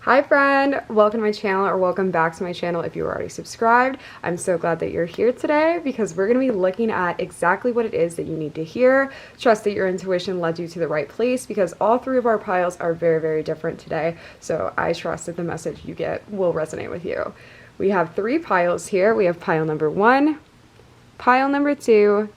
Hi friend, welcome to my channel, or welcome back to my channel if you're already subscribed. I'm so glad that you're here today because we're going to be looking at exactly what it is that you need to hear. Trust that your intuition led you to the right place because all three of our piles are very, very different today. So I trust that the message you get will resonate with you. We have three piles here. We have pile number 1, pile number 2,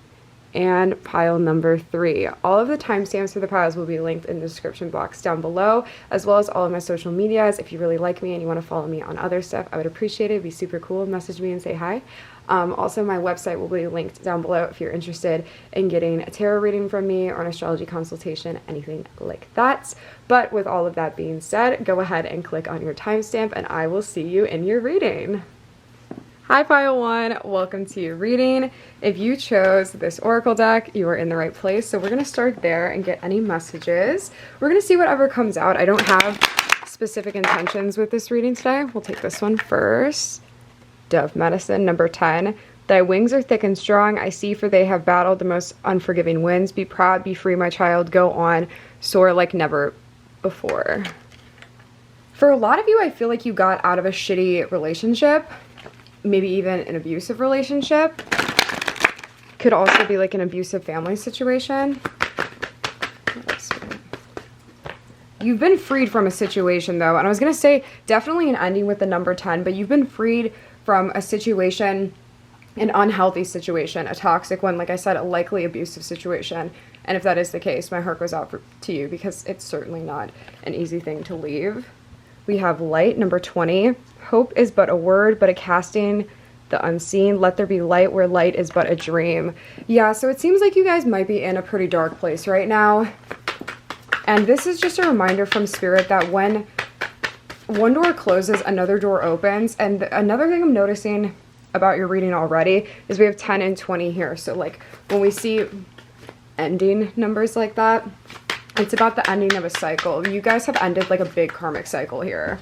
and pile number 3. All of the timestamps for the piles will be linked in the description box down below, as well as all of my social medias. If you really like me and you want to follow me on other stuff, I would appreciate it. It'd be super cool. Message me and say hi. Also, my website will be linked down below if you're interested in getting a tarot reading from me or an astrology consultation, anything like that. But with all of that being said, go ahead and click on your timestamp and I will see you in your reading. Hi pile 1, welcome to your reading. If you chose this oracle deck, you are in the right place. So we're going to start there and get any messages. We're going to see whatever comes out. I don't have specific intentions with this reading today. We'll take this one first. Dove Medicine, number 10. Thy wings are thick and strong, I see, for they have battled the most unforgiving winds. Be proud, be free, my child. Go on, soar like never before. For a lot of you, I feel like you got out of a shitty relationship. Maybe even an abusive relationship. Could also be like an abusive family situation. You've been freed from a situation though, and I was going to say definitely an ending with the number 10, but you've been freed from a situation, an unhealthy situation, a toxic one, like I said, a likely abusive situation. And if that is the case, my heart goes out to you because it's certainly not an easy thing to leave. We have light, number 20. Hope is but a word, but a casting the unseen. Let there be light where light is but a dream. Yeah, so it seems like you guys might be in a pretty dark place right now. And this is just a reminder from Spirit that when one door closes, another door opens. And another thing I'm noticing about your reading already is we have 10 and 20 here. So like when we see ending numbers like that, it's about the ending of a cycle. You guys have ended like a big karmic cycle here.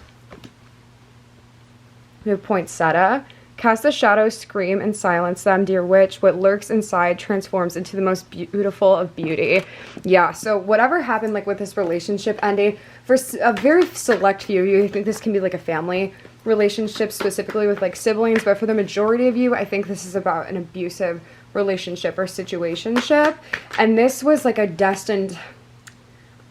We have poinsettia. Cast the shadows, scream, and silence them, dear witch. What lurks inside transforms into the most beautiful of beauty. Yeah, so whatever happened like with this relationship ending, for a very select few of you, I think this can be like a family relationship, specifically with like siblings, but for the majority of you, I think this is about an abusive relationship or situationship. And this was like a destined...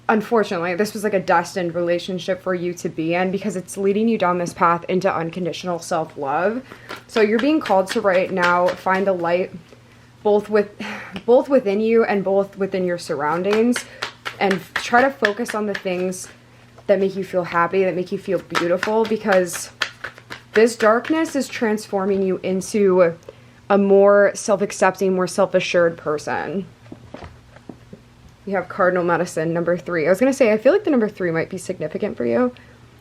Unfortunately, this was like a destined relationship for you to be in because it's leading you down this path into unconditional self-love. So you're being called to right now find the light both within you and both within your surroundings, and try to focus on the things that make you feel happy, that make you feel beautiful, because this darkness is transforming you into a more self-accepting, more self-assured person. You have Cardinal Medicine, number 3. I was going to say, I feel like the number 3 might be significant for you.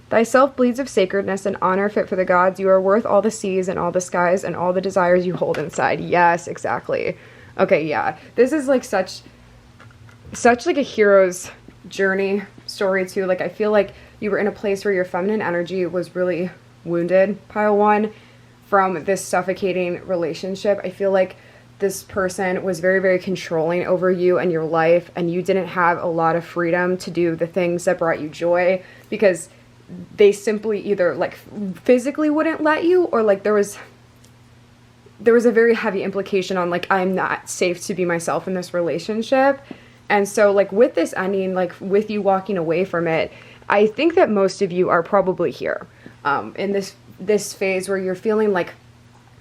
Thyself bleeds of sacredness and honor fit for the gods. You are worth all the seas and all the skies and all the desires you hold inside. Yes, exactly. Okay, yeah. This is like such like a hero's journey story too. Like I feel like you were in a place where your feminine energy was really wounded, pile 1, from this suffocating relationship. I feel like this person was very, very controlling over you and your life, and you didn't have a lot of freedom to do the things that brought you joy because they simply either like physically wouldn't let you, or like there was a very heavy implication on like, I'm not safe to be myself in this relationship. And so like with this ending, like with you walking away from it, I think that most of you are probably here in this phase where you're feeling like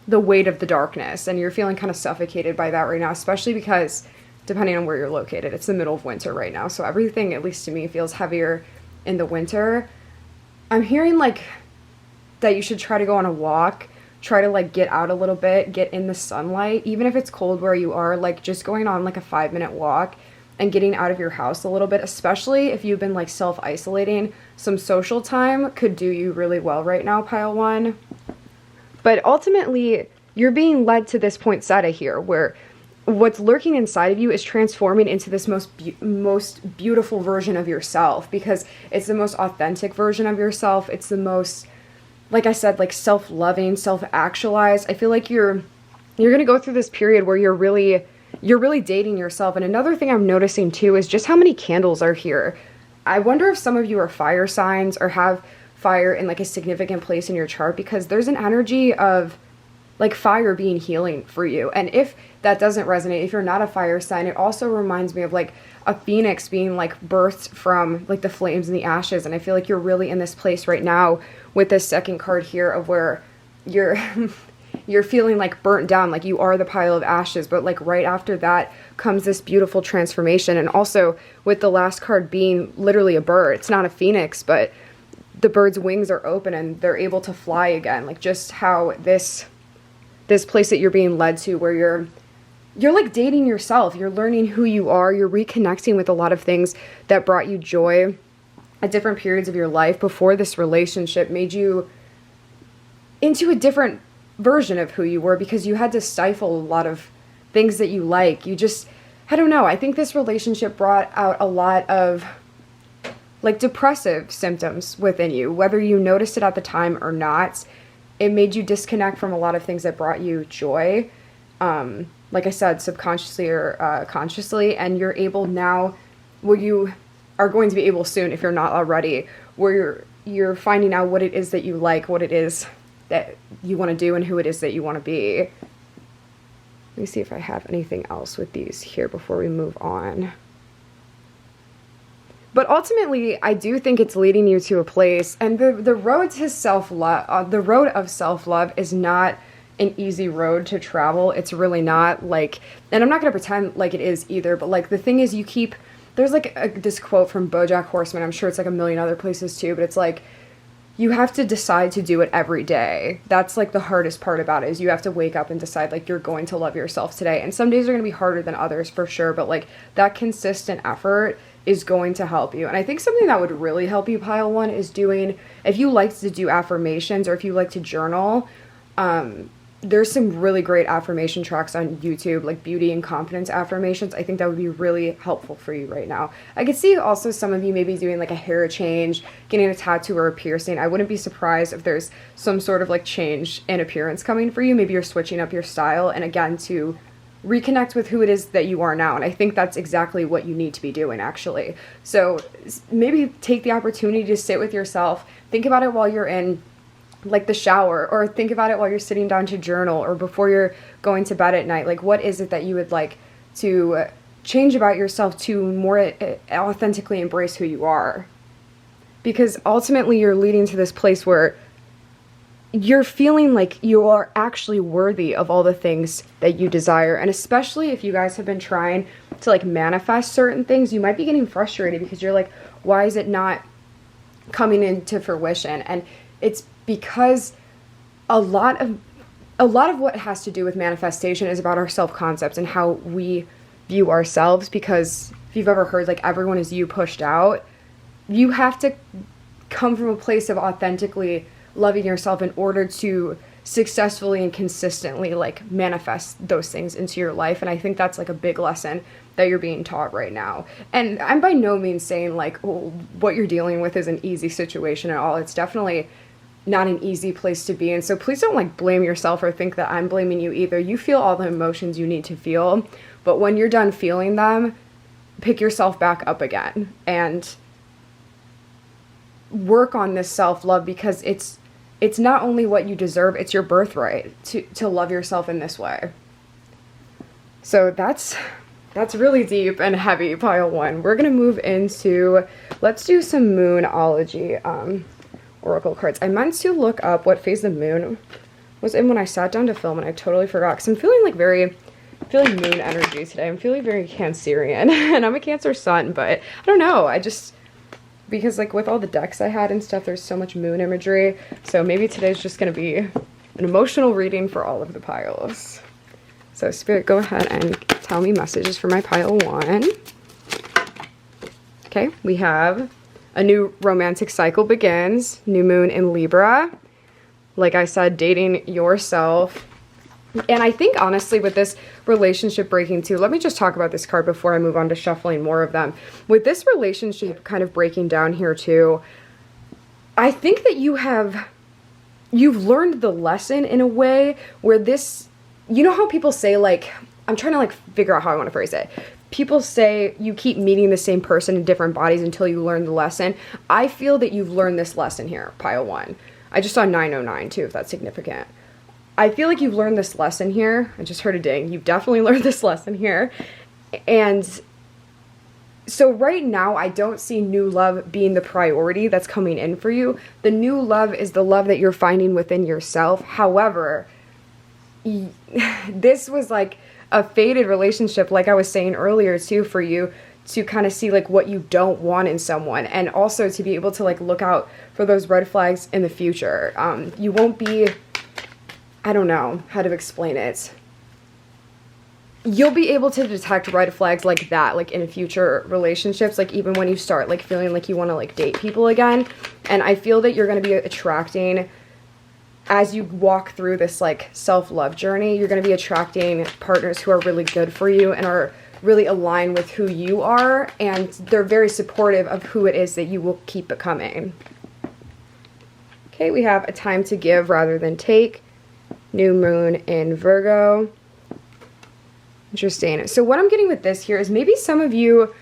the weight of the darkness, and you're feeling kind of suffocated by that right now, especially because depending on where you're located, it's the middle of winter right now, so everything, at least to me, feels heavier in the winter. I'm hearing like that you should try to go on a walk, try to like get out a little bit, get in the sunlight, even if it's cold where you are, like just going on like a 5-minute walk and getting out of your house a little bit, especially if you've been like self-isolating. Some social time could do you really well right now, pile 1. But ultimately, you're being led to this poinsettia here, where what's lurking inside of you is transforming into this most beautiful version of yourself, because it's the most authentic version of yourself. It's the most, like I said, like self-loving, self-actualized. I feel like you're going to go through this period where you're really dating yourself. And another thing I'm noticing too is just how many candles are here. I wonder if some of you are fire signs or have fire in like a significant place in your chart, because there's an energy of like fire being healing for you. And if that doesn't resonate, if you're not a fire sign, it also reminds me of like a phoenix being like birthed from like the flames and the ashes. And I feel like you're really in this place right now with this second card here of where you're you're feeling like burnt down, like you are the pile of ashes, but like right after that comes this beautiful transformation. And also with the last card being literally a bird, it's not a phoenix, but the bird's wings are open and they're able to fly again. Like just how this place that you're being led to, where you're like dating yourself, you're learning who you are, you're reconnecting with a lot of things that brought you joy at different periods of your life before this relationship made you into a different version of who you were, because you had to stifle a lot of things that you like. You just, I don't know, I think this relationship brought out a lot of like depressive symptoms within you, whether you noticed it at the time or not. It made you disconnect from a lot of things that brought you joy, like I said, subconsciously or consciously. And you're able now, well, you are going to be able soon, if you're not already, where you're finding out what it is that you like, what it is that you want to do, and who it is that you want to be. Let me see if I have anything else with these here before we move on. But ultimately, I do think it's leading you to a place, and the road to self-love, the road of self-love is not an easy road to travel. It's really not, like, and I'm not going to pretend like it is either, but like the thing is there's like this quote from BoJack Horseman, I'm sure it's like a million other places too, but it's like, you have to decide to do it every day. That's like the hardest part about it, is you have to wake up and decide like you're going to love yourself today. And some days are going to be harder than others for sure, but like that consistent effort is going to help you. And I think something that would really help you, pile one, is doing, if you like to do affirmations or if you like to journal, there's some really great affirmation tracks on YouTube, like beauty and confidence affirmations. I think that would be really helpful for you right now. I could see also some of you maybe doing like a hair change, getting a tattoo or a piercing. I wouldn't be surprised if there's some sort of like change in appearance coming for you. Maybe you're switching up your style, and again, to reconnect with who it is that you are now. And I think that's exactly what you need to be doing, actually. So maybe take the opportunity to sit with yourself, think about it while you're in like the shower, or think about it while you're sitting down to journal, or before you're going to bed at night. Like, what is it that you would like to change about yourself to more authentically embrace who you are? Because ultimately you're leading to this place where you're feeling like you are actually worthy of all the things that you desire. And especially if you guys have been trying to like manifest certain things, you might be getting frustrated because you're like, why is it not coming into fruition? And it's because a lot of what has to do with manifestation is about our self-concepts and how we view ourselves. Because if you've ever heard like everyone is you pushed out, you have to come from a place of authentically loving yourself in order to successfully and consistently like manifest those things into your life. And I think that's like a big lesson that you're being taught right now. And I'm by no means saying like, well, what you're dealing with is an easy situation at all. It's definitely not an easy place to be in. So please don't like blame yourself or think that I'm blaming you either. You feel all the emotions you need to feel, but when you're done feeling them, pick yourself back up again and work on this self-love, because it's not only what you deserve, it's your birthright to love yourself in this way. So that's really deep and heavy, pile one. We're gonna move into, let's do some moonology oracle cards. I meant to look up what phase the moon was in when I sat down to film, and I totally forgot, because I'm feeling moon energy today. I'm feeling very Cancerian, and I'm a Cancer sun, but I don't know, because like with all the decks I had and stuff, there's so much moon imagery. So maybe today's just going to be an emotional reading for all of the piles. So Spirit, go ahead and tell me messages for my pile one. Okay, we have a new romantic cycle begins, new moon in Libra. Like I said, dating yourself. And I think honestly with this relationship breaking too, let me just talk about this card before I move on to shuffling more of them. With this relationship kind of breaking down here too, I think that you've learned the lesson in a way where this, you know how people say like, I'm trying to like figure out how I want to phrase it. People say you keep meeting the same person in different bodies until you learn the lesson. I feel that you've learned this lesson here, pile 1. I just saw 909 too, if that's significant. I feel like you've learned this lesson here. I just heard a ding. You've definitely learned this lesson here. And so right now, I don't see new love being the priority that's coming in for you. The new love is the love that you're finding within yourself. However, this was like a fated relationship, like I was saying earlier too, for you to kind of see like what you don't want in someone, and also to be able to like look out for those red flags in the future. You won't be, I don't know how to explain it. You'll be able to detect red flags like that, like in future relationships, like even when you start like feeling like you want to like date people again. And I feel that you're going to be attracting, as you walk through this like self-love journey, you're going to be attracting partners who are really good for you and are really aligned with who you are, and they're very supportive of who it is that you will keep becoming. Okay, we have a time to give rather than take. New moon in Virgo. Interesting. So what I'm getting with this here is maybe some of you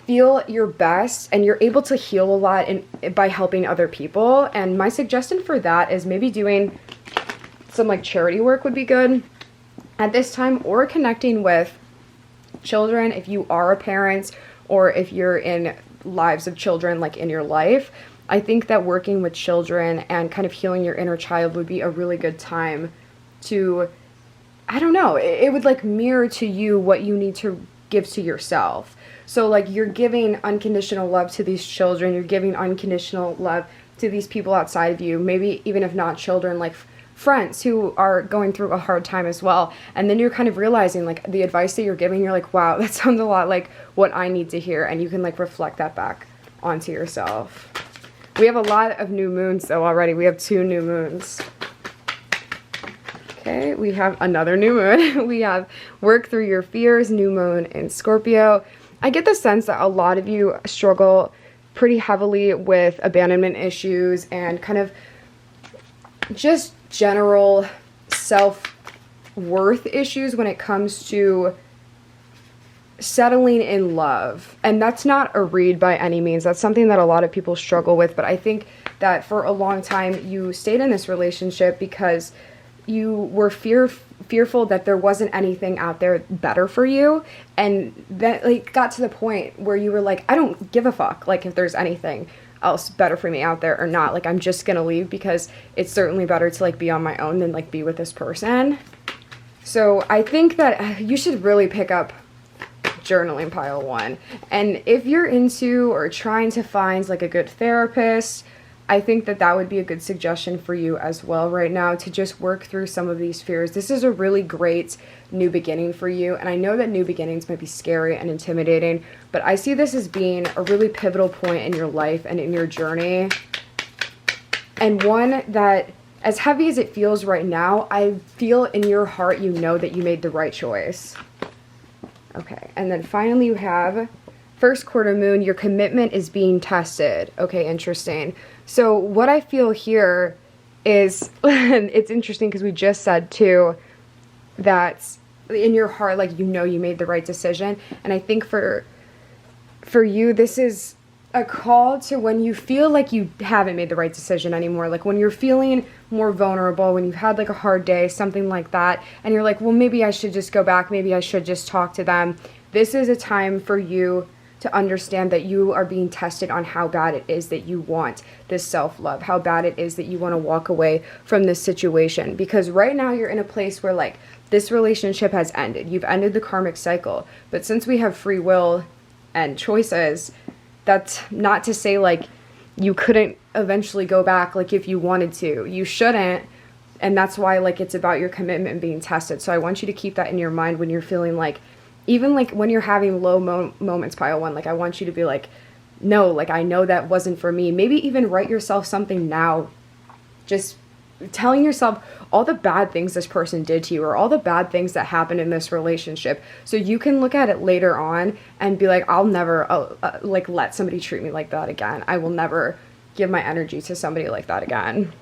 feel your best and you're able to heal a lot by helping other people. And my suggestion for that is maybe doing some like charity work would be good at this time, or connecting with children if you are a parent, or if you're in lives of children like in your life. I think that working with children and kind of healing your inner child would be a really good time to, I don't know, it would like mirror to you what you need to give to yourself. So like you're giving unconditional love to these children, you're giving unconditional love to these people outside of you, maybe even if not children, like friends who are going through a hard time as well. And then you're kind of realizing like the advice that you're giving, you're like, wow, that sounds a lot like what I need to hear. And you can like reflect that back onto yourself. We have a lot of new moons though already. We have 2 new moons. Okay, we have another new moon. We have work through your fears, new moon in Scorpio. I get the sense that a lot of you struggle pretty heavily with abandonment issues and kind of just general self-worth issues when it comes to settling in love. And that's not a read by any means. That's something that a lot of people struggle with. But I think that for a long time you stayed in this relationship because you were fearful that there wasn't anything out there better for you, and that like got to the point where you were like, I don't give a fuck like if there's anything else better for me out there or not. Like I'm just gonna leave because it's certainly better to like be on my own than like be with this person. So I think that you should really pick up journaling, pile 1. And if you're into or trying to find like a good therapist, I think that that would be a good suggestion for you as well right now, to just work through some of these fears. This is a really great new beginning for you. And I know that new beginnings might be scary and intimidating, but I see this as being a really pivotal point in your life and in your journey. And one that, as heavy as it feels right now, I feel in your heart you know that you made the right choice. Okay, and then finally you have first quarter moon, your commitment is being tested. Okay, interesting. So what I feel here is, it's interesting because we just said too that in your heart, like, you know, you made the right decision. And I think for you, this is a call to when you feel like you haven't made the right decision anymore, like when you're feeling more vulnerable, when you've had like a hard day, something like that, and you're like, well, maybe I should just go back, maybe I should just talk to them. This is a time for you to understand that you are being tested on how bad it is that you want this self-love, how bad it is that you want to walk away from this situation. Because right now you're in a place where like this relationship has ended. You've ended the karmic cycle. But since we have free will and choices, that's not to say like you couldn't eventually go back like if you wanted to. You shouldn't. And that's why like it's about your commitment being tested. So I want you to keep that in your mind when you're feeling like, even like when you're having low moments, pile 1, like I want you to be like, no, like I know that wasn't for me. Maybe even write yourself something now, just telling yourself all the bad things this person did to you, or all the bad things that happened in this relationship, so you can look at it later on and be like, I'll never like let somebody treat me like that again. I will never give my energy to somebody like that again.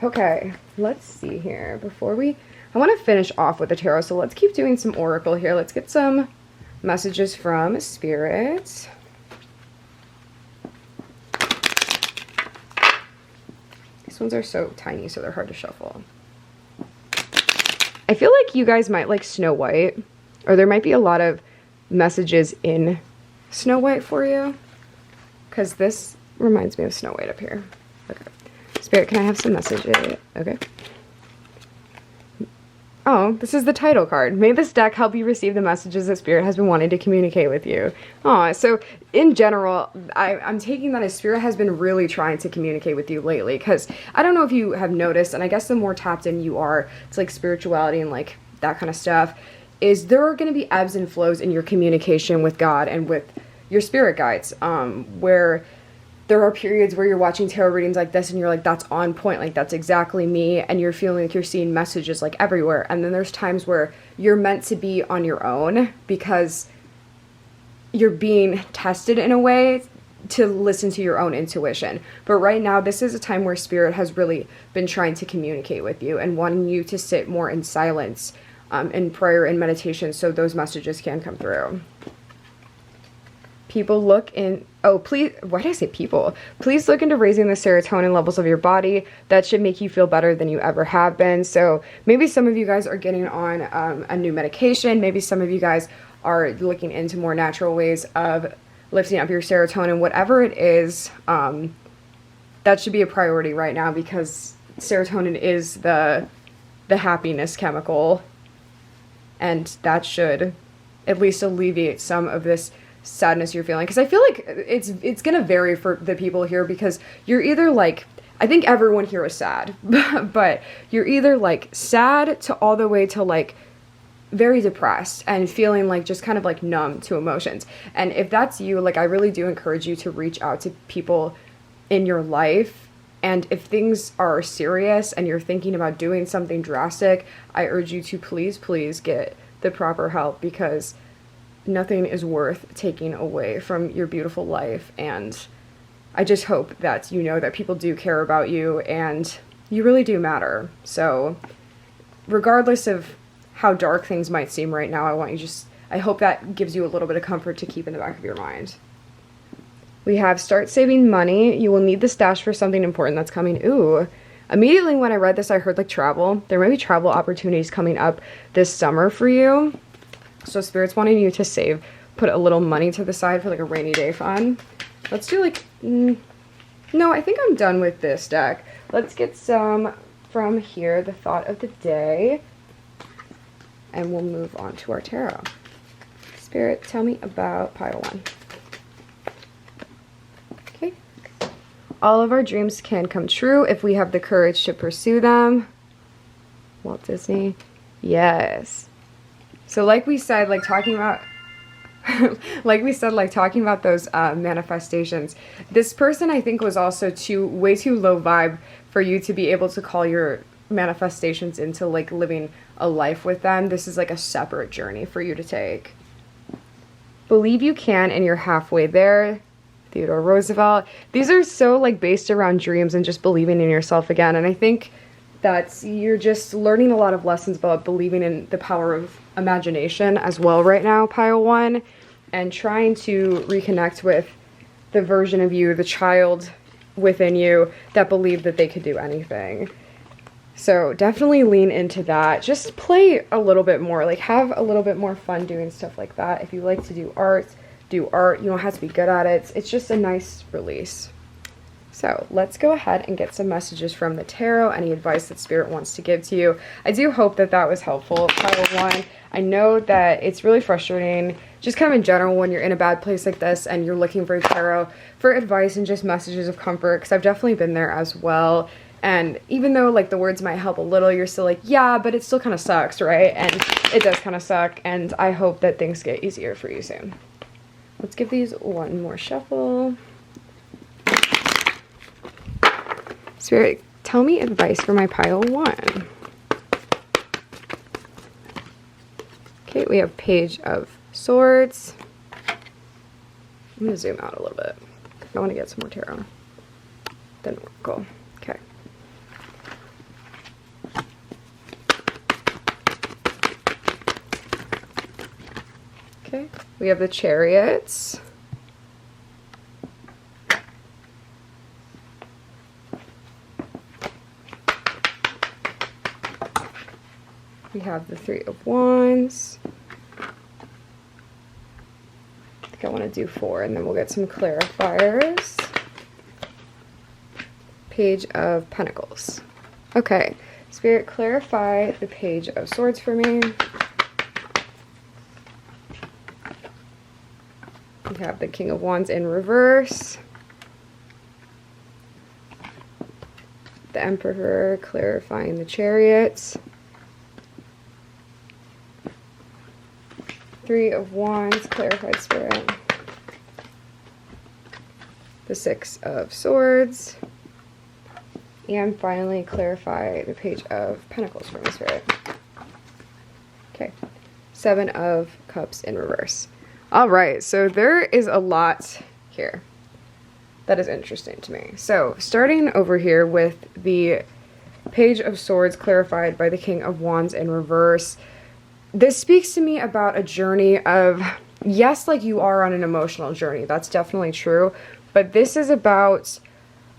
Okay, let's see here. Before we I want to finish off with the tarot, so let's keep doing some oracle here. Let's get some messages from Spirit. These ones are so tiny, so they're hard to shuffle. I feel like you guys might like Snow White, or there might be a lot of messages in Snow White for you, because this reminds me of Snow White up here. Okay. Spirit, can I have some messages? Okay. Oh, this is the title card. May this deck help you receive the messages that Spirit has been wanting to communicate with you. Oh, so in general, I'm taking that as Spirit has been really trying to communicate with you lately, because I don't know if you have noticed, and I guess the more tapped in you are to like spirituality and like that kind of stuff, is there are going to be ebbs and flows in your communication with God and with your spirit guides, where there are periods where you're watching tarot readings like this and you're like, that's on point, like that's exactly me, and you're feeling like you're seeing messages like everywhere. And then there's times where you're meant to be on your own because you're being tested in a way to listen to your own intuition. But right now, this is a time where Spirit has really been trying to communicate with you and wanting you to sit more in silence, in prayer and meditation, so those messages can come through. People look in, oh, please, why did I say people? Please look into raising the serotonin levels of your body. That should make you feel better than you ever have been. So maybe some of you guys are getting on a new medication. Maybe some of you guys are looking into more natural ways of lifting up your serotonin. Whatever it is, that should be a priority right now, because serotonin is the happiness chemical, and that should at least alleviate some of this sadness you're feeling. Because I feel like it's gonna vary for the people here, because you're either like, I think everyone here is sad, but you're either like sad to all the way to like very depressed and feeling like just kind of like numb to emotions. And if that's you, like I really do encourage you to reach out to people in your life. And if things are serious and you're thinking about doing something drastic, I urge you to please get the proper help, because nothing is worth taking away from your beautiful life. And I just hope that you know that people do care about you and you really do matter. So regardless of how dark things might seem right now, I hope that gives you a little bit of comfort to keep in the back of your mind. We have start saving money. You will need the stash for something important that's coming. Ooh. Immediately when I read this, I heard like travel. There may be travel opportunities coming up this summer for you. So Spirit's wanting you to save, put a little money to the side for like a rainy day fund. Let's do like, no, I think I'm done with this deck. Let's get some from here, the thought of the day, and we'll move on to our tarot. Spirit, tell me about pile 1. Okay. All of our dreams can come true if we have the courage to pursue them. Walt Disney. Yes. So like we said, like talking about those manifestations, this person I think was also way too low vibe for you to be able to call your manifestations into like living a life with them. This is like a separate journey for you to take. Believe you can, and you're halfway there. Theodore Roosevelt. These are so like based around dreams and just believing in yourself again. And I think that you're just learning a lot of lessons about believing in the power of imagination as well right now, pile 1, and trying to reconnect with the version of you, the child within you that believed that they could do anything. So definitely lean into that. Just play a little bit more, like have a little bit more fun doing stuff like that. If you like to do art, do art. You don't have to be good at it. It's just a nice release. So let's go ahead and get some messages from the tarot, any advice that Spirit wants to give to you. I do hope that that was helpful, pile 1. I know that it's really frustrating, just kind of in general, when you're in a bad place like this and you're looking for tarot for advice and just messages of comfort, because I've definitely been there as well. And even though like the words might help a little, you're still like, yeah, but it still kind of sucks, right? And it does kind of suck, and I hope that things get easier for you soon. Let's give these one more shuffle. Spirit, tell me advice for my pile 1. Okay, we have Page of Swords. I'm going to zoom out a little bit. I want to get some more tarot. Then Oracle. Okay. Okay, we have the Chariots. We have the Three of Wands. I think I want to do 4, and then we'll get some clarifiers. Page of Pentacles. Okay, Spirit, clarify the Page of Swords for me. We have the King of Wands in reverse. The Emperor, clarifying the Chariots. Three of Wands, clarified Spirit. The Six of Swords. And finally, clarify the Page of Pentacles for me, Spirit. Okay. 7 of Cups in reverse. All right, so there is a lot here that is interesting to me. So starting over here with the Page of Swords clarified by the King of Wands in reverse, this speaks to me about a journey of, yes, like you are on an emotional journey. That's definitely true. But this is about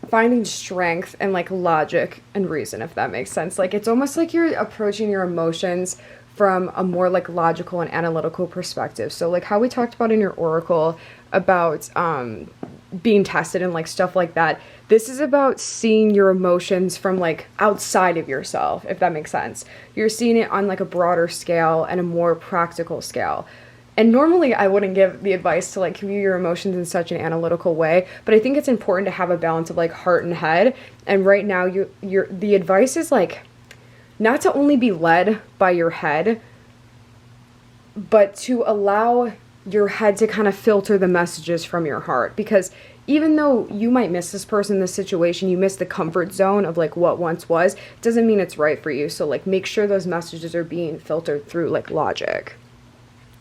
finding strength and like logic and reason, if that makes sense. Like it's almost like you're approaching your emotions from a more like logical and analytical perspective. So like how we talked about in your oracle about being tested and like stuff like that. This is about seeing your emotions from like outside of yourself, if that makes sense. You're seeing it on like a broader scale and a more practical scale. And normally I wouldn't give the advice to like view your emotions in such an analytical way, but I think it's important to have a balance of like heart and head. And right now the advice is like not to only be led by your head, but to allow your head to kind of filter the messages from your heart. Because even though you might miss this person, this situation, you miss the comfort zone of like what once was, doesn't mean it's right for you. So like make sure those messages are being filtered through like logic.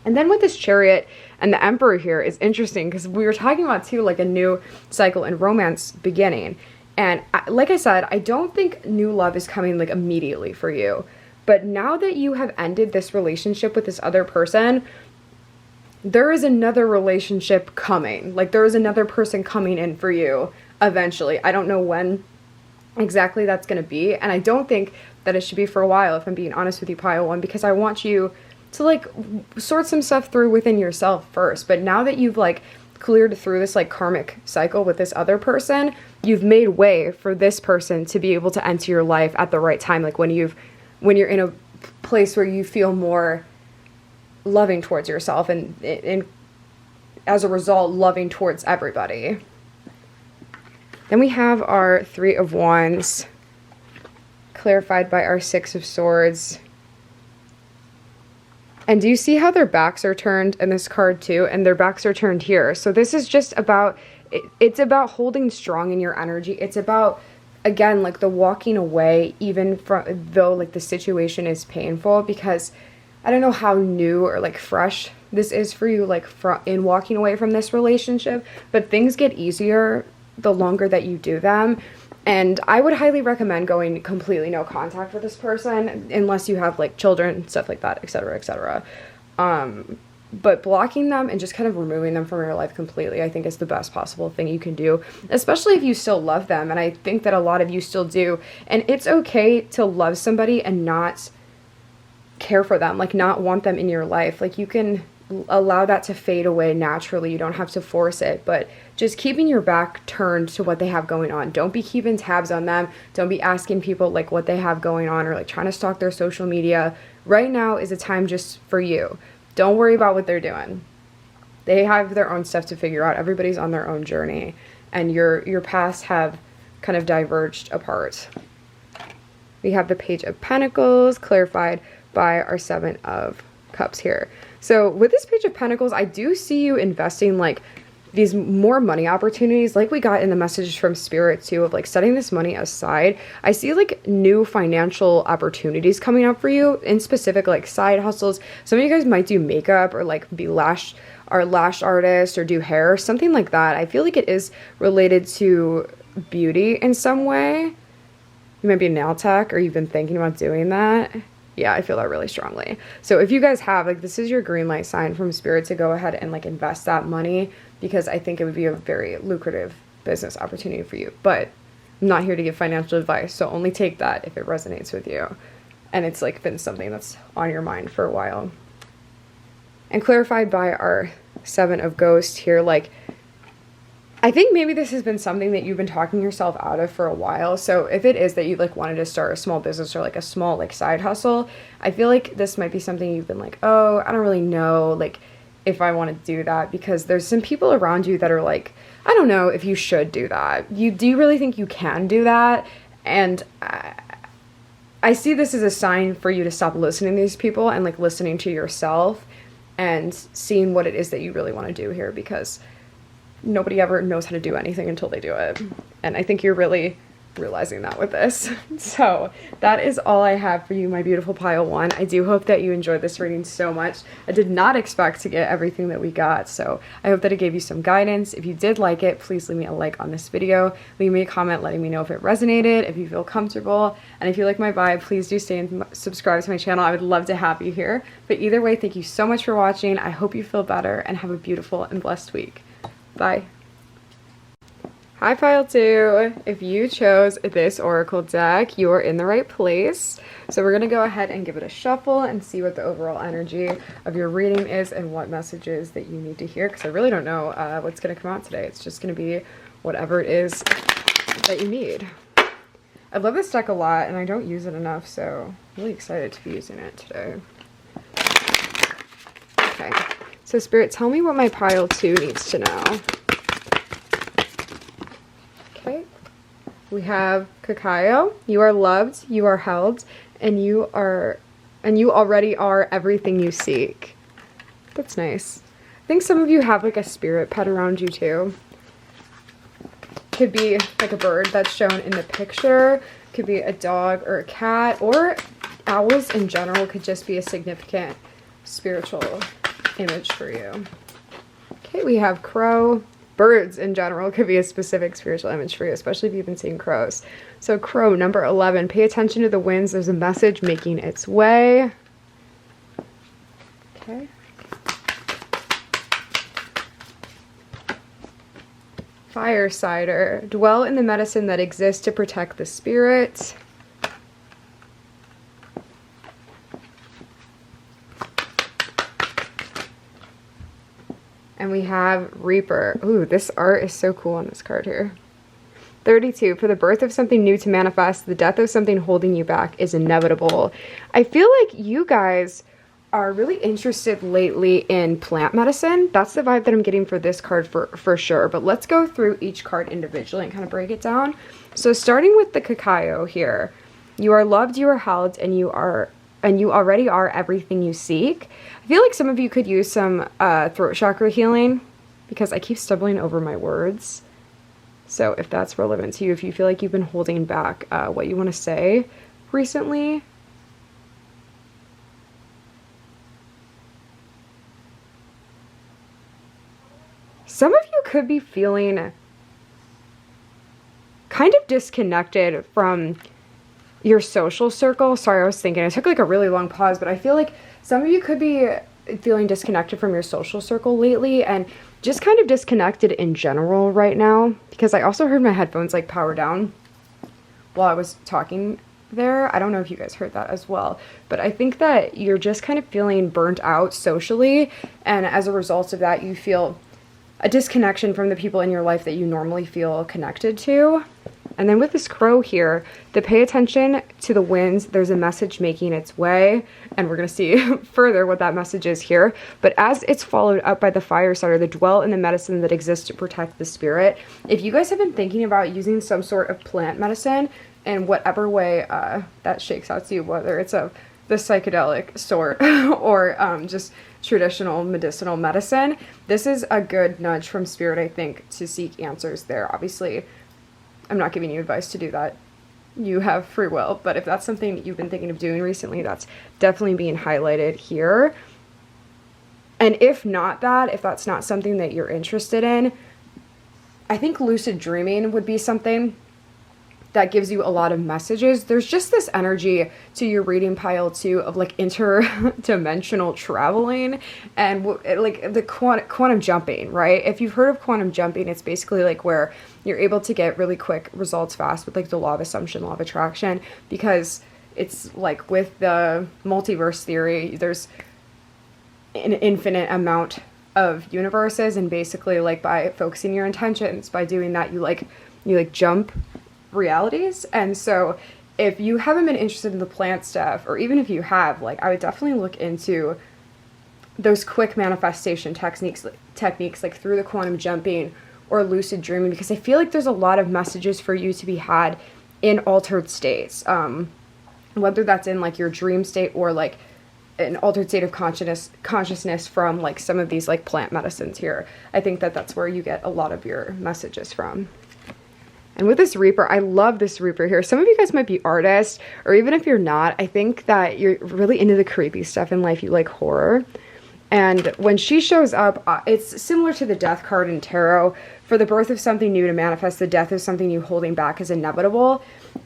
And then with this Chariot and the Emperor here is interesting because we were talking about too like a new cycle in romance beginning. And like I said, I don't think new love is coming like immediately for you. But now that you have ended this relationship with this other person, there is another relationship coming. Like there is another person coming in for you eventually. I don't know when exactly that's going to be. And I don't think that it should be for a while, if I'm being honest with you, Pile 1, because I want you to like sort some stuff through within yourself first. But now that you've like cleared through this like karmic cycle with this other person, you've made way for this person to be able to enter your life at the right time. Like when you're in a place where you feel more loving towards yourself and as a result loving towards everybody. Then we have our Three of Wands clarified by our Six of Swords. And do you see how their backs are turned in this card too? And their backs are turned here. So this is just about, it's about holding strong in your energy. It's about, again, like the walking away, even though like the situation is painful, because I don't know how new or like fresh this is for you, like in walking away from this relationship, but things get easier the longer that you do them. And I would highly recommend going completely no contact with this person unless you have like children, stuff like that, etc., etc. But blocking them and just kind of removing them from your life completely, I think is the best possible thing you can do, especially if you still love them. And I think that a lot of you still do. And it's okay to love somebody and not care for them, like not want them in your life. Like you can allow that to fade away naturally. You don't have to force it, but just keeping your back turned to what they have going on. Don't be keeping tabs on them. Don't be asking people like what they have going on or like trying to stalk their social media. Right now is a time just for you. Don't worry about what they're doing. They have their own stuff to figure out. Everybody's on their own journey, and your paths have kind of diverged apart. We have the Page of Pentacles clarified by our Seven of Cups here. So with this Page of Pentacles, I do see you investing like these more money opportunities, like we got in the message from Spirit too, of like setting this money aside. I see like new financial opportunities coming up for you, in specific like side hustles. Some of you guys might do makeup or like be lash artist or do hair, something like that. I feel like it is related to beauty in some way. You might be a nail tech, or you've been thinking about doing that. Yeah, I feel that really strongly. So if you guys have, like, this is your green light sign from Spirit to go ahead and, like, invest that money, because I think it would be a very lucrative business opportunity for you. But I'm not here to give financial advice, so only take that if it resonates with you. And it's, like, been something that's on your mind for a while. And clarified by our 7 of Ghosts here, like, I think maybe this has been something that you've been talking yourself out of for a while. So if it is that you, like, wanted to start a small business or, like, a small, like, side hustle, I feel like this might be something you've been like, oh, I don't really know, like, if I want to do that, because there's some people around you that are like, I don't know if you should do that. Do you really think you can do that? And I see this as a sign for you to stop listening to these people and, like, listening to yourself and seeing what it is that you really want to do here, because nobody ever knows how to do anything until they do it. And I think you're really realizing that with this. So that is all I have for you, my beautiful pile 1. I do hope that you enjoyed this reading so much. I did not expect to get everything that we got, so I hope that it gave you some guidance. If you did like it, please leave me a like on this video. Leave me a comment letting me know if it resonated, if you feel comfortable, and if you like my vibe, please do stay and subscribe to my channel. I would love to have you here. But either way, thank you so much for watching. I hope you feel better and have a beautiful and blessed week. Bye. Hi pile 2, if you chose this oracle deck, you are in the right place. So we're going to go ahead and give it a shuffle and see what the overall energy of your reading is and what messages that you need to hear, because I really don't know what's going to come out today. It's just going to be whatever it is that you need. I love this deck a lot and I don't use it enough, so I'm really excited to be using it today. Okay, so Spirit, tell me what my pile 2 needs to know. Okay, we have Cacao. You are loved, you are held, and you already are everything you seek. That's nice. I think some of you have, like, a spirit pet around you too. Could be like a bird that's shown in the picture, could be a dog or a cat, or owls in general could just be a significant spiritual image for you. Okay, we have crow. Birds in general could be a specific spiritual image for you, especially if you've been seeing crows. So crow, number 11, pay attention to the winds. There's a message making its way. Okay. Firesider, dwell in the medicine that exists to protect the spirit. And we have Reaper. Ooh, this art is so cool on this card here. 32, for the birth of something new to manifest, the death of something holding you back is inevitable. I feel like you guys are really interested lately in plant medicine. That's the vibe that I'm getting for this card for sure. But let's go through each card individually and kind of break it down. So starting with the Cacao here. You are loved, you are held, and you already are everything you seek. I feel like some of you could use some throat chakra healing, because I keep stumbling over my words. So if that's relevant to you, if you feel like you've been holding back what you want to say recently. Some of you could be feeling kind of disconnected from your social circle. Sorry, I was thinking. I took like a really long pause, but I feel like some of you could be feeling disconnected from your social circle lately and just kind of disconnected in general right now, because I also heard my headphones like power down while I was talking there. I don't know if you guys heard that as well, but I think that you're just kind of feeling burnt out socially, and as a result of that, you feel a disconnection from the people in your life that you normally feel connected to. And then with this crow here, to pay attention to the winds, there's a message making its way, and we're going to see further what that message is here. But as it's followed up by the Firesider, the dwell in the medicine that exists to protect the spirit. If you guys have been thinking about using some sort of plant medicine in whatever way that shakes out to you, whether it's of the psychedelic sort or just traditional medicinal medicine, this is a good nudge from spirit, I think, to seek answers there. Obviously, I'm not giving you advice to do that. You have free will, but if that's something that you've been thinking of doing recently, that's definitely being highlighted here. And if that's not something that you're interested in, I think lucid dreaming would be something that gives you a lot of messages. There's just this energy to your reading, pile 2, of like interdimensional traveling and like the quantum jumping, right? If you've heard of quantum jumping, it's basically like where you're able to get really quick results fast with like the law of assumption, law of attraction, because it's like with the multiverse theory, there's an infinite amount of universes, and basically like by focusing your intentions, by doing that, you jump realities. And so if you haven't been interested in the plant stuff, or even if you have, like, I would definitely look into those quick manifestation techniques like through the quantum jumping or lucid dreaming, because I feel like there's a lot of messages for you to be had in altered states, whether that's in like your dream state or like an altered state of consciousness from like some of these like plant medicines here. I think that that's where you get a lot of your messages from. And with this Reaper, I love this Reaper here. Some of you guys might be artists, or even if you're not, I think that you're really into the creepy stuff in life. You like horror. And when she shows up, it's similar to the Death card in tarot. For the birth of something new to manifest, the death of something new holding back is inevitable.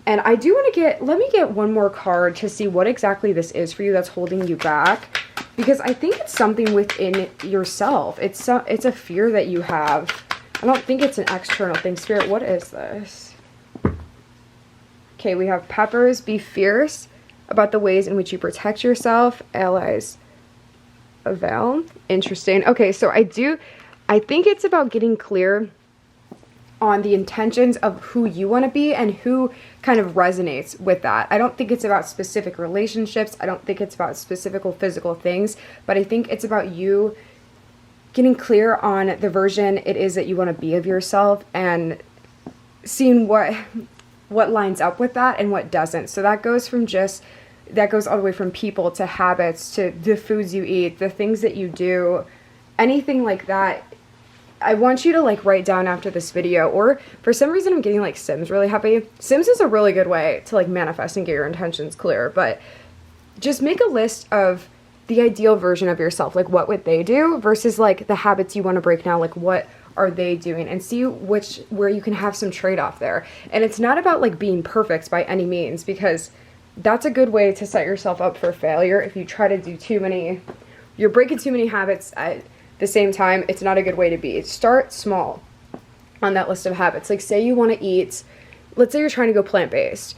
And I do want to let me get one more card to see what exactly this is for you that's holding you back. Because I think it's something within yourself. It's a fear that you have. I don't think it's an external thing. Spirit, what is this? Okay, we have Peppers. Be fierce about the ways in which you protect yourself. Allies. Avail. Interesting. Okay, so I think it's about getting clear on the intentions of who you want to be and who kind of resonates with that. I don't think it's about specific relationships. I don't think it's about specific physical things, but I think it's about you getting clear on the version it is that you want to be of yourself and seeing what lines up with that and what doesn't. So that goes all the way from people to habits to the foods you eat, the things that you do, anything like that. I want you to like write down after this video, or for some reason I'm getting like Sims really happy. Sims is a really good way to like manifest and get your intentions clear, but just make a list of the ideal version of yourself. Like, what would they do versus like the habits you want to break now? Like, what are they doing? And see where you can have some trade-off there. And it's not about like being perfect by any means, because that's a good way to set yourself up for failure. If you try to do you're breaking too many habits at the same time, it's not a good way to be. Start small on that list of habits. Like, say you want to eat, let's say you're trying to go plant-based.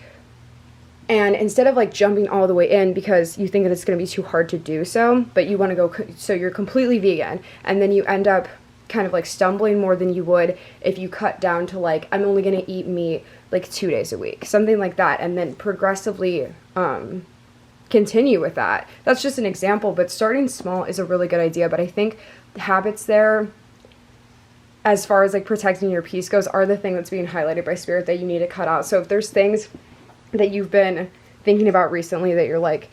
And instead of like jumping all the way in because you think that it's going to be too hard to do so, but you want to go, so you're completely vegan, and then you end up kind of like stumbling more than you would if you cut down to like, I'm only going to eat meat like 2 days a week, something like that, and then progressively continue with that. That's just an example, but starting small is a really good idea. But I think the habits there, as far as like protecting your peace goes, are the thing that's being highlighted by Spirit that you need to cut out. So if there's things that you've been thinking about recently that you're like,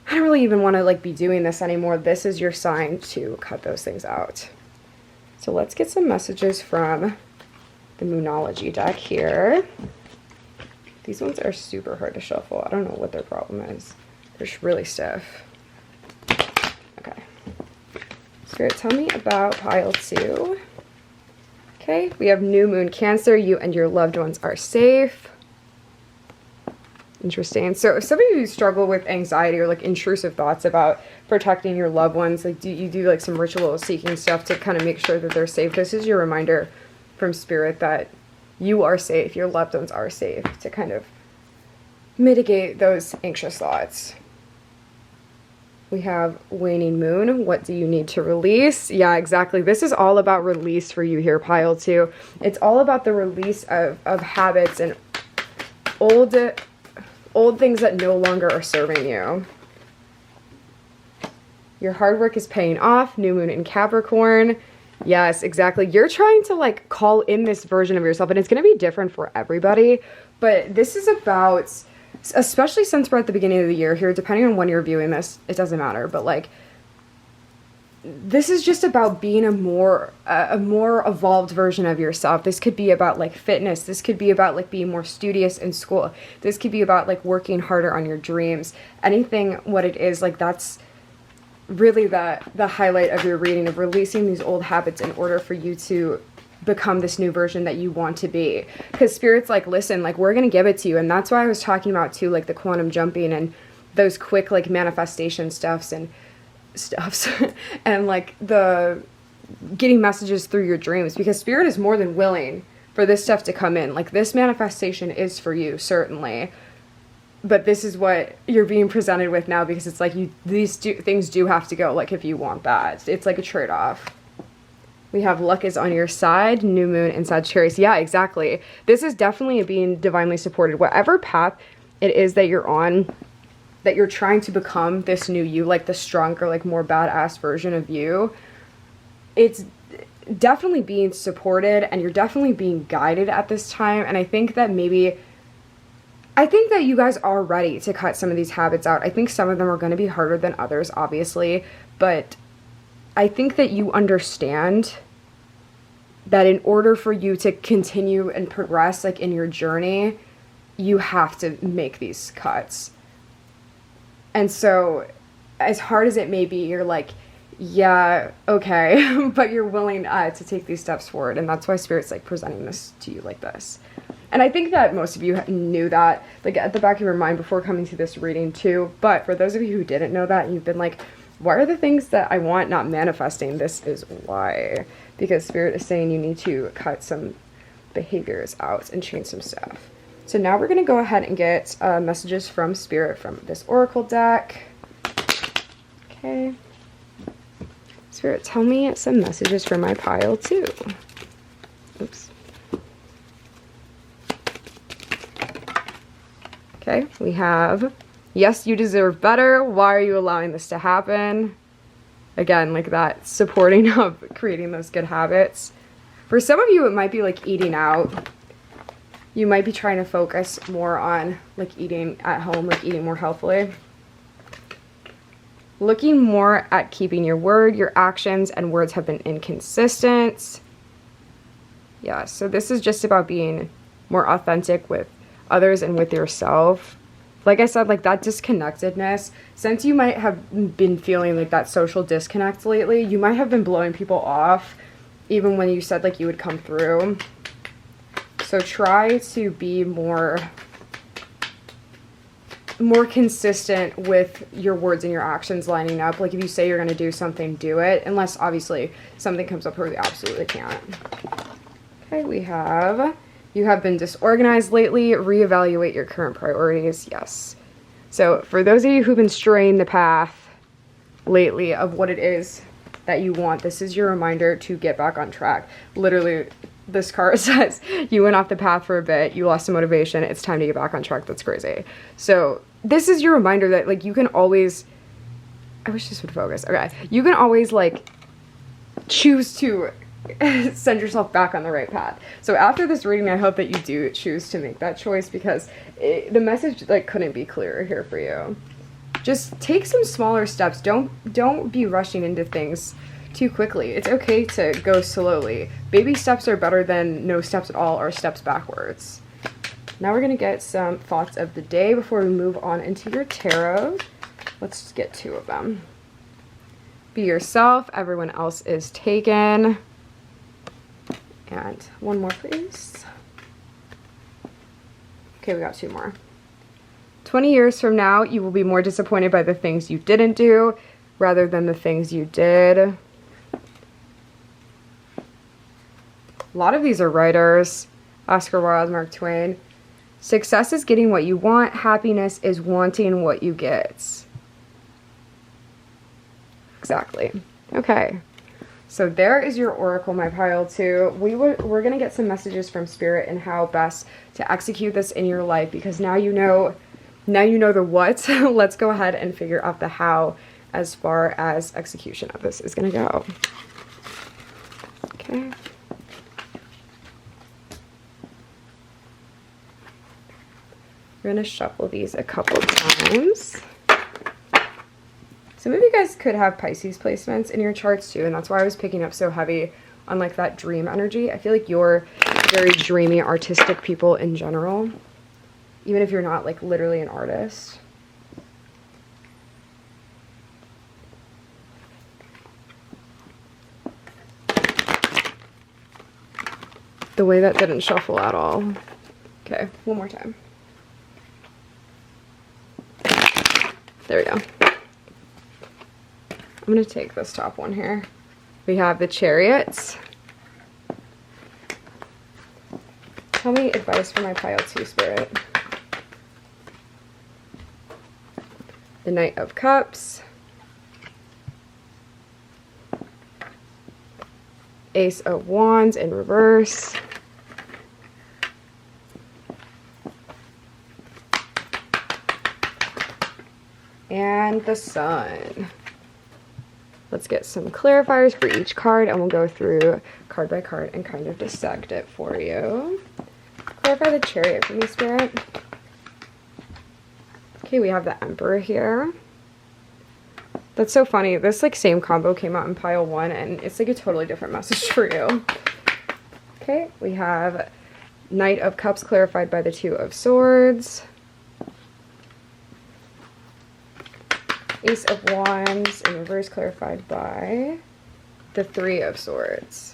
I don't really even want to like be doing this anymore, this is your sign to cut those things out. So let's get some messages from the Moonology deck here. These ones are super hard to shuffle. I don't know what their problem is. They're just really stiff. Okay. Spirit, tell me about pile 2. Okay, we have New Moon Cancer. You and your loved ones are safe. Interesting. So if some of you struggle with anxiety or like intrusive thoughts about protecting your loved ones, like do you do like some ritual seeking stuff to kind of make sure that they're safe, this is your reminder from Spirit that you are safe, your loved ones are safe, to kind of mitigate those anxious thoughts. We have Waning Moon. What do you need to release? Yeah, exactly. This is all about release for you here, pile 2. It's all about the release of habits and old things that no longer are serving you. Your hard work is paying off. New Moon in Capricorn. Yes, exactly. You're trying to like call in this version of yourself, and it's going to be different for everybody. But this is about, especially since we're at the beginning of the year here, depending on when you're viewing this, it doesn't matter. But like, this is just about being a more evolved version of yourself. This could be about like fitness. This could be about like being more studious in school. This could be about like working harder on your dreams. Anything, what it is, like that's really the highlight of your reading, of releasing these old habits in order for you to become this new version that you want to be. Because Spirit's like, listen, like, we're going to give it to you. And that's why I was talking about too, like the quantum jumping and those quick like manifestation stuffs and and like the getting messages through your dreams, because Spirit is more than willing for this stuff to come in. Like, this manifestation is for you, certainly. But this is what you're being presented with now, because it's like these things do have to go, like, if you want that. It's like a trade-off. We have luck is on your side, new moon in Sagittarius. Yeah, exactly. This is definitely being divinely supported. Whatever path it is that you're on, that you're trying to become this new you, like the stronger, like more badass version of you, it's definitely being supported and you're definitely being guided at this time. And I think that you guys are ready to cut some of these habits out. I think some of them are going to be harder than others, obviously, but I think that you understand that in order for you to continue and progress, like in your journey, you have to make these cuts. And so as hard as it may be, you're like, yeah, okay, but you're willing to take these steps forward. And that's why Spirit's like presenting this to you like this. And I think that most of you knew that, like, at the back of your mind before coming to this reading too. But for those of you who didn't know that, and you've been like, why are the things that I want not manifesting? This is why. Because Spirit is saying you need to cut some behaviors out and change some stuff. So now we're going to go ahead and get messages from Spirit from this Oracle deck. Okay. Spirit, tell me some messages for my pile too. Oops. Okay, we have, yes, you deserve better. Why are you allowing this to happen? Again, like that supporting of creating those good habits. For some of you, it might be like eating out. You might be trying to focus more on like eating at home, like eating more healthily. Looking more at keeping your word, your actions and words have been inconsistent. Yeah, so this is just about being more authentic with others and with yourself. Like I said, like that disconnectedness, since you might have been feeling like that social disconnect lately, you might have been blowing people off even when you said like you would come through. So try to be more consistent with your words and your actions lining up. Like if you say you're going to do something, do it. Unless obviously something comes up where you absolutely can't. Okay, we have, you have been disorganized lately. Reevaluate your current priorities. Yes. So for those of you who've been straying the path lately of what it is that you want, this is your reminder to get back on track. Literally, this card says you went off the path for a bit, you lost some motivation, it's time to get back on track. That's crazy. So this is your reminder that like you can always, I wish this would focus. Okay. You can always like choose to send yourself back on the right path. So after this reading, I hope that you do choose to make that choice, because the message like couldn't be clearer here for you. Just take some smaller steps. Don't be rushing into things too quickly. It's okay to go slowly. Baby steps are better than no steps at all or steps backwards. Now we're going to get some thoughts of the day before we move on into your tarot. Let's just get 2 of them. Be yourself. Everyone else is taken. And 1 more, please. Okay, we got 2 more. 20 years from now, you will be more disappointed by the things you didn't do rather than the things you did. A lot of these are writers. Oscar Wilde, Mark Twain. Success is getting what you want. Happiness is wanting what you get. Exactly. Okay. So there is your oracle, my pile too. We're going to get some messages from Spirit and how best to execute this in your life, because now you know the what. Let's go ahead and figure out the how as far as execution of this is going to go. Okay. We're going to shuffle these a couple times. Some of you guys could have Pisces placements in your charts too, and that's why I was picking up so heavy on like that dream energy. I feel like you're very dreamy, artistic people in general, even if you're not like literally an artist. the way that didn't shuffle at all. Okay, one more time. There we go. I'm going to take this top one here. We have the Chariots. Tell me advice for my pile 2 spirit. The Knight of Cups. Ace of Wands in reverse. And the Sun. Let's get some clarifiers for each card, and we'll go through card by card and kind of dissect it for you. Clarify the Chariot for me, Spirit. Okay, we have the Emperor here. That's so funny. This like same combo came out in pile 1, and it's like a totally different message for you. Okay, we have Knight of Cups clarified by the 2 of Swords. Ace of Wands in reverse clarified by the 3 of Swords.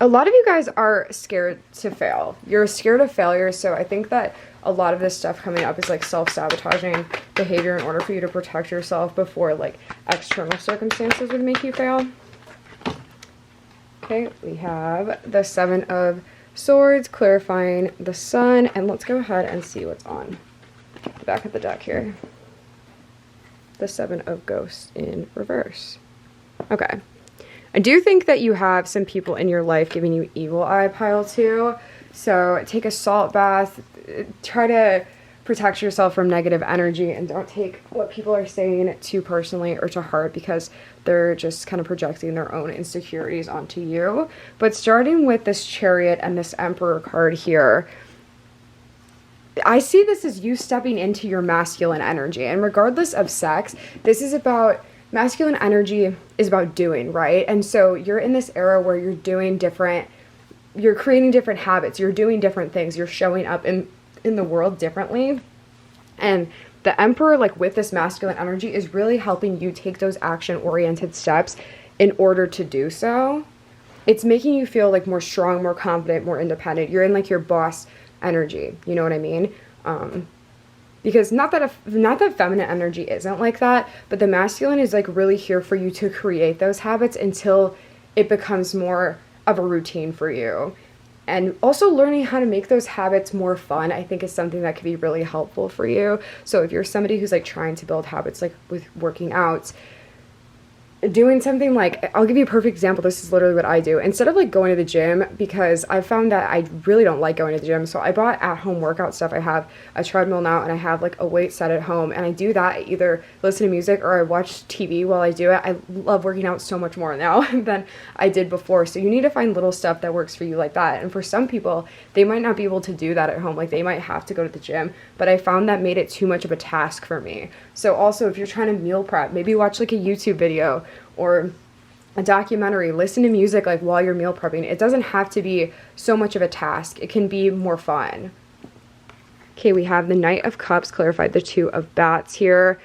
A lot of you guys are scared to fail. You're scared of failure, so I think that a lot of this stuff coming up is like self-sabotaging behavior in order for you to protect yourself before like external circumstances would make you fail. Okay, we have the 7 of Swords clarifying the Sun, and let's go ahead and see what's on the back of the deck here. The 7 of Ghosts in reverse. Okay. I do think that you have some people in your life giving you evil eye, pile 2. So take a salt bath. Try to protect yourself from negative energy, and don't take what people are saying too personally or to heart, because they're just kind of projecting their own insecurities onto you. But starting with this Chariot and this Emperor card here, I see this as you stepping into your masculine energy. And regardless of sex, this is about, masculine energy is about doing, right? And so you're in this era where you're doing different, you're creating different habits, you're doing different things, you're showing up in the world differently. And the Emperor, like with this masculine energy, is really helping you take those action-oriented steps in order to do so. It's making you feel like more strong, more confident, more independent. You're in like your boss energy, you know what I mean? Because not that feminine energy isn't like that, but the masculine is like really here for you to create those habits until it becomes more of a routine for you. And also learning how to make those habits more fun, I think, is something that could be really helpful for you. So if you're somebody who's like trying to build habits like with working out, doing something like, I'll give you a perfect example. This is literally what I do. Instead of like going to the gym, because I found that I really don't like going to the gym, so I bought at-home workout stuff. I have a treadmill now, and I have like a weight set at home, and I do that. I either listen to music or I watch TV while I do it. I love working out so much more now than I did before. So you need to find little stuff that works for you like that. And for some people, they might not be able to do that at home. Like they might have to go to the gym, but I found that made it too much of a task for me. So also, if you're trying to meal prep, maybe watch like a YouTube video or a documentary, listen to music like while you're meal prepping. It doesn't have to be so much of a task. It can be more fun. Okay, we have the Knight of Cups clarified the 2 of Bats here.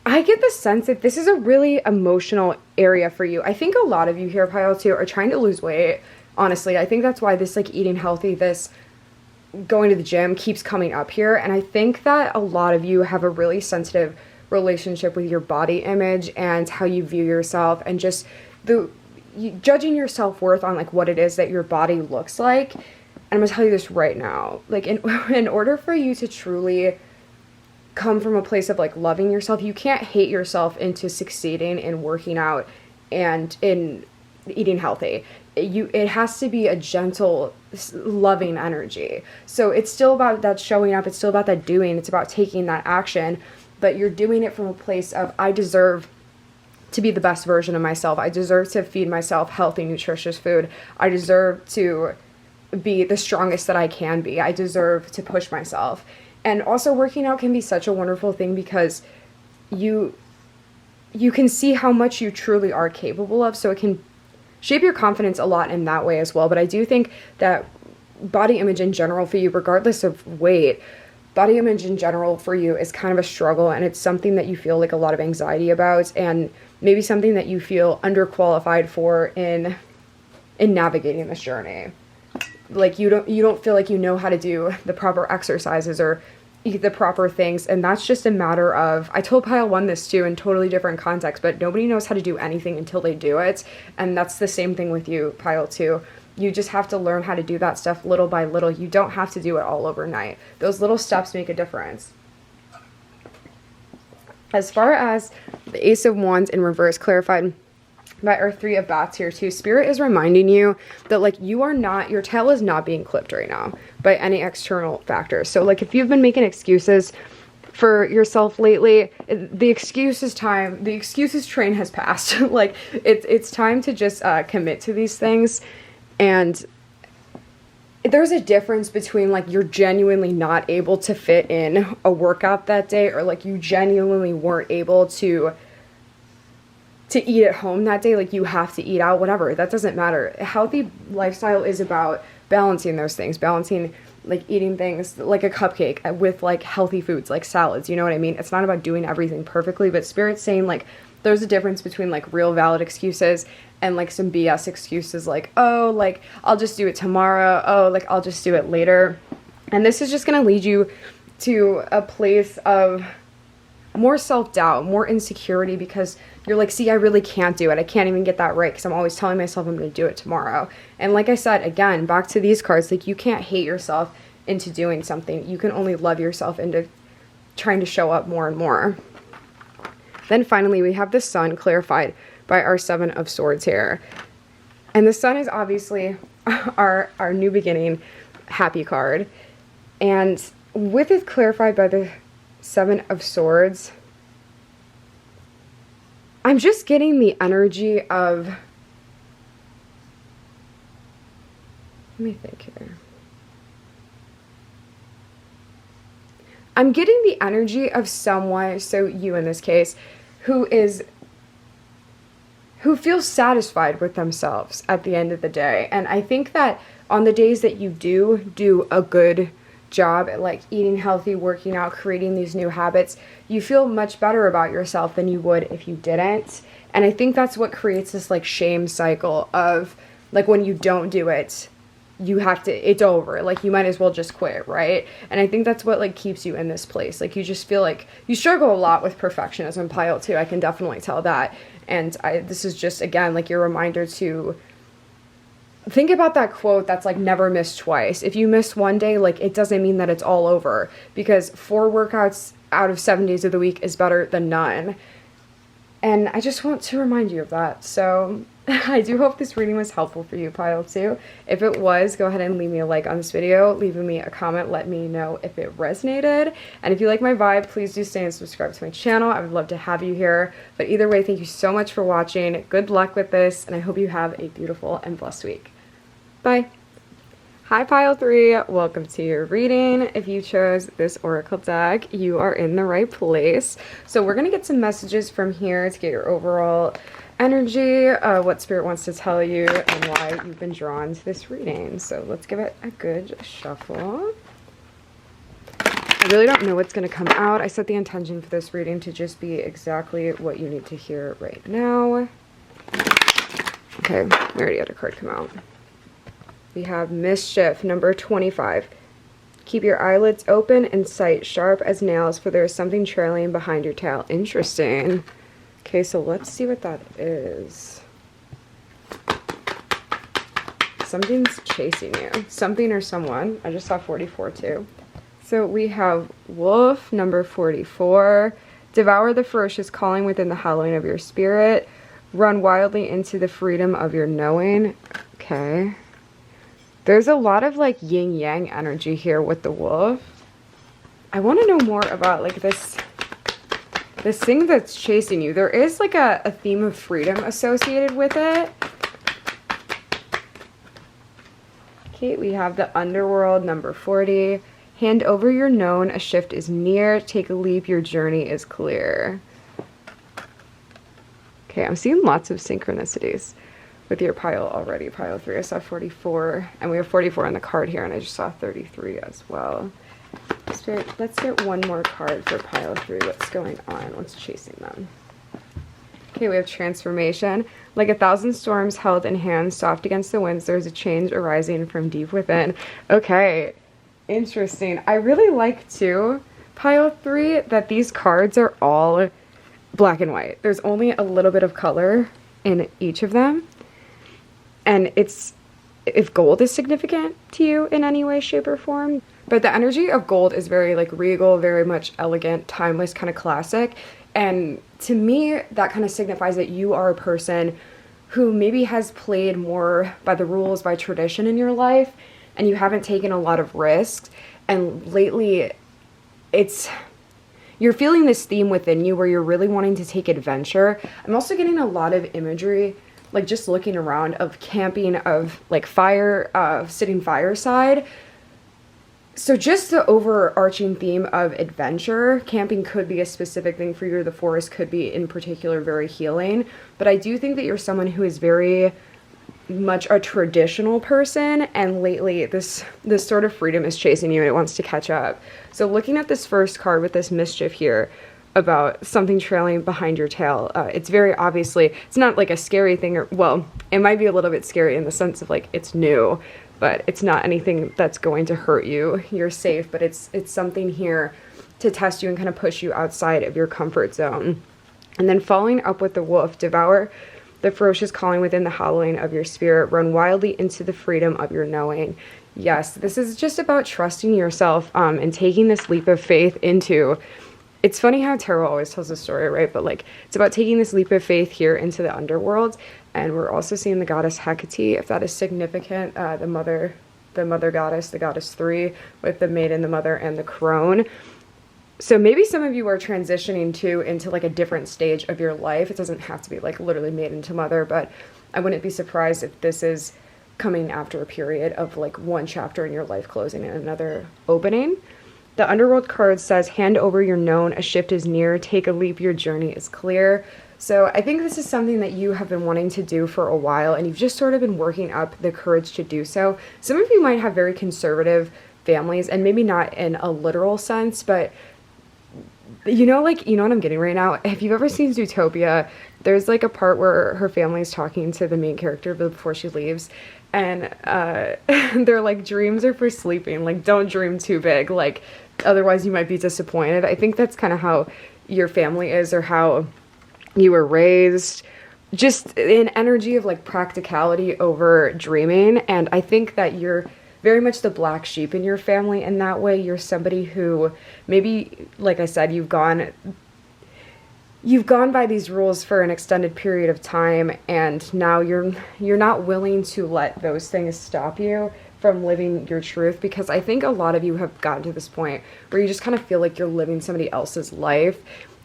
I get the sense that this is a really emotional area for you. I think a lot of you here, pile 2, are trying to lose weight. Honestly, I think that's why this like eating healthy, this going to the gym keeps coming up here. And I think that a lot of you have a really sensitive relationship with your body image and how you view yourself, and just judging your self-worth on like what it is that your body looks like. And I'm gonna tell you this right now, like in order for you to truly come from a place of like loving yourself, you can't hate yourself into succeeding in working out and in eating healthy. It has to be a gentle, loving energy. So it's still about that showing up, it's still about that doing, it's about taking that action, but you're doing it from a place of, I deserve to be the best version of myself. I deserve to feed myself healthy, nutritious food. I deserve to be the strongest that I can be. I deserve to push myself. And also working out can be such a wonderful thing, because you can see how much you truly are capable of. So it can shape your confidence a lot in that way as well. But I do think that body image in general for you, regardless of weight, body image in general for you is kind of a struggle, and it's something that you feel like a lot of anxiety about, and maybe something that you feel underqualified for in in navigating this journey. Like you don't feel like you know how to do the proper exercises or eat the proper things, and that's just a matter of, I told pile 1 this too in totally different context, but nobody knows how to do anything until they do it, and that's the same thing with you, pile 2. You just have to learn how to do that stuff little by little. You don't have to do it all overnight. Those little steps make a difference. As far as the Ace of Wands in reverse, clarified by our 3 of Bats here too, Spirit is reminding you that like you are not, your tail is not being clipped right now by any external factors. So like if you've been making excuses for yourself lately, the excuses train has passed. Like it's time to just commit to these things. And there's a difference between like you're genuinely not able to fit in a workout that day, or like you genuinely weren't able to eat at home that day, like you have to eat out, whatever, that doesn't matter. A healthy lifestyle is about balancing those things, balancing like eating things like a cupcake with like healthy foods like salads, you know what I mean? It's not about doing everything perfectly, but Spirit's saying like there's a difference between like real valid excuses and like some BS excuses like, oh, like I'll just do it tomorrow, oh, like I'll just do it later. And this is just going to lead you to a place of more self-doubt, more insecurity, because you're like, see, I really can't do it. I can't even get that right because I'm always telling myself I'm going to do it tomorrow. And like I said, again, back to these cards, like you can't hate yourself into doing something. You can only love yourself into trying to show up more and more. Then finally, we have the Sun clarified by our 7 of Swords here. And the Sun is obviously our new beginning happy card. And with it clarified by the 7 of Swords, I'm just getting the energy of, let me think here. I'm getting the energy of someone, so you in this case, who feels satisfied with themselves at the end of the day. And I think that on the days that you do a good job at like eating healthy, working out, creating these new habits, you feel much better about yourself than you would if you didn't. And I think that's what creates this like shame cycle of like when you don't do it, you have to, it's over, like you might as well just quit, right? And I think that's what like keeps you in this place. Like you just feel like you struggle a lot with perfectionism, pile 2. I can definitely tell that. And this is just again like your reminder to think about that quote that's like never miss twice. If you miss one day, like it doesn't mean that it's all over, because 4 workouts out of 7 days of the week is better than none. And I just want to remind you of that. So I do hope this reading was helpful for you, pile 2. If it was, go ahead and leave me a like on this video, leaving me a comment, let me know if it resonated. And if you like my vibe, please do stay and subscribe to my channel. I would love to have you here. But either way, thank you so much for watching. Good luck with this, and I hope you have a beautiful and blessed week. Bye. Hi pile 3, welcome to your reading. If you chose this oracle deck, you are in the right place. So we're gonna get some messages from here to get your overall energy, what Spirit wants to tell you, and why you've been drawn to this reading. So let's give it a good shuffle. I really don't know what's gonna come out. I set the intention for this reading to just be exactly what you need to hear right now. Okay, we already had a card come out. We have Mischief, number 25. Keep your eyelids open and sight sharp as nails, for there is something trailing behind your tail. Interesting. Okay, so let's see what that is. Something's chasing you. Something or someone. I just saw 44 too. So we have Wolf, number 44. Devour the ferocious calling within the howling of your spirit. Run wildly into the freedom of your knowing. Okay. There's a lot of like yin-yang energy here with the wolf. I want to know more about like this thing that's chasing you. There is like a theme of freedom associated with it. Okay, we have the underworld, number 40. Hand over your known, a shift is near. Take a leap, your journey is clear. Okay, I'm seeing lots of synchronicities with your pile already, pile 3. I saw 44, and we have 44 on the card here, and I just saw 33 as well. Spirit, let's get one more card for pile 3. What's going on? What's chasing them? Okay, we have transformation. Like 1,000 storms held in hands, soft against the winds, there's a change arising from deep within. Okay, interesting. I really like too, pile 3, that these cards are all black and white. There's only a little bit of color in each of them. And it's, if gold is significant to you in any way, shape, or form. But the energy of gold is very like regal, very much elegant, timeless, kind of classic. And to me, that kind of signifies that you are a person who maybe has played more by the rules, by tradition in your life, and you haven't taken a lot of risks. And lately, you're feeling this theme within you where you're really wanting to take adventure. I'm also getting a lot of imagery, like just looking around, of camping, of like fire, sitting fireside. So just the overarching theme of adventure. Camping could be a specific thing for you. The forest could be in particular very healing. But I do think that you're someone who is very much a traditional person, and lately this sort of freedom is chasing you and it wants to catch up. So looking at this first card with this mischief here about something trailing behind your tail, it's very obviously, it's not like a scary thing, or, well, it might be a little bit scary in the sense of like it's new, but it's not anything that's going to hurt you. You're safe, but it's something here to test you and kind of push you outside of your comfort zone. And then following up with the wolf, devour the ferocious calling within the howling of your spirit, run wildly into the freedom of your knowing. Yes, this is just about trusting yourself and taking this leap of faith into, it's funny how tarot always tells a story, right? But like, it's about taking this leap of faith here into the underworld. And we're also seeing the goddess Hecate, if that is significant, the mother goddess, the goddess 3, with the maiden, the mother, and the crone. So maybe some of you are transitioning into like a different stage of your life. It doesn't have to be like literally maiden to mother, but I wouldn't be surprised if this is coming after a period of like one chapter in your life closing and another opening. The underworld card says, hand over your known, a shift is near, take a leap, your journey is clear. So I think this is something that you have been wanting to do for a while, and you've just sort of been working up the courage to do so. Some of you might have very conservative families, and maybe not in a literal sense, but you know what I'm getting right now? If you've ever seen Zootopia, there's like a part where her family's talking to the main character before she leaves, and they're like, dreams are for sleeping, like don't dream too big, like otherwise you might be disappointed. I think that's kind of how your family is, or how you were raised, just an energy of like practicality over dreaming. And I think that you're very much the black sheep in your family in that way. You're somebody who maybe, like I said, you've gone by these rules for an extended period of time, and now you're not willing to let those things stop you from living your truth, because I think a lot of you have gotten to this point where you just kind of feel like you're living somebody else's life,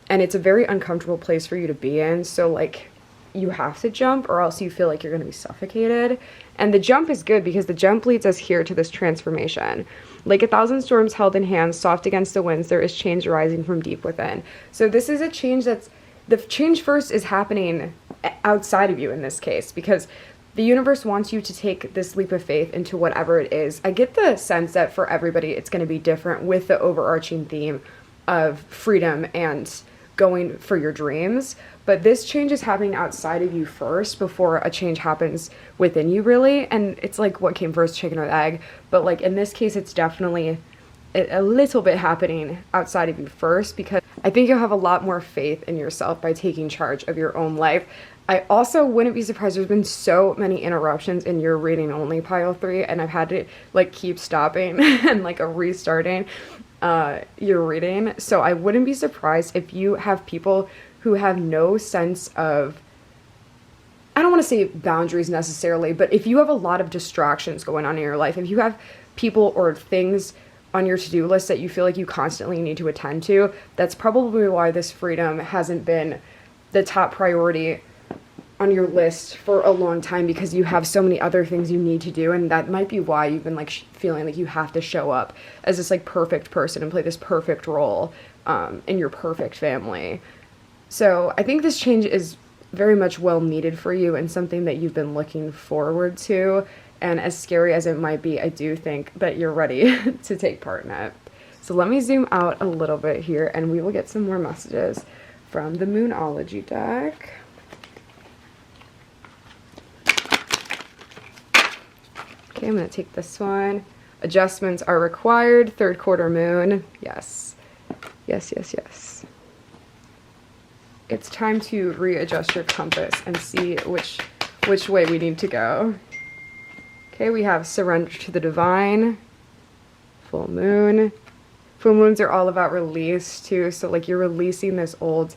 and it's a very uncomfortable place for you to be in. So like, you have to jump, or else you feel like you're going to be suffocated. And the jump is good because the jump leads us here to this transformation. Like 1,000 storms held in hands, soft against the winds, there is change arising from deep within. So this is a change the change first is happening outside of you in this case, because the universe wants you to take this leap of faith into whatever it is. I get the sense that for everybody it's going to be different, with the overarching theme of freedom and going for your dreams. But this change is happening outside of you first before a change happens within you, really. And it's like, what came first, chicken or egg? But like in this case, it's definitely a little bit happening outside of you first, because I think you'll have a lot more faith in yourself by taking charge of your own life. I also wouldn't be surprised, there's been so many interruptions in your reading only, pile 3, and I've had to like keep stopping and like restarting your reading. So I wouldn't be surprised if you have people who have no sense of, I don't want to say boundaries necessarily, but if you have a lot of distractions going on in your life, if you have people or things on your to-do list that you feel like you constantly need to attend to, that's probably why this freedom hasn't been the top priority on your list for a long time, because you have so many other things you need to do. And that might be why you've been like feeling like you have to show up as this like perfect person and play this perfect role in your perfect family. So I think this change is very much well needed for you, and something that you've been looking forward to. And as scary as it might be, I do think that you're ready to take part in it. So let me zoom out a little bit here, and we will get some more messages from the Moonology deck. Okay, I'm going to take this one. Adjustments are required. Third quarter moon. Yes. Yes, yes, yes. It's time to readjust your compass and see which way we need to go. Okay, we have surrender to the divine. Full moon. Full moons are all about release too. So like you're releasing this old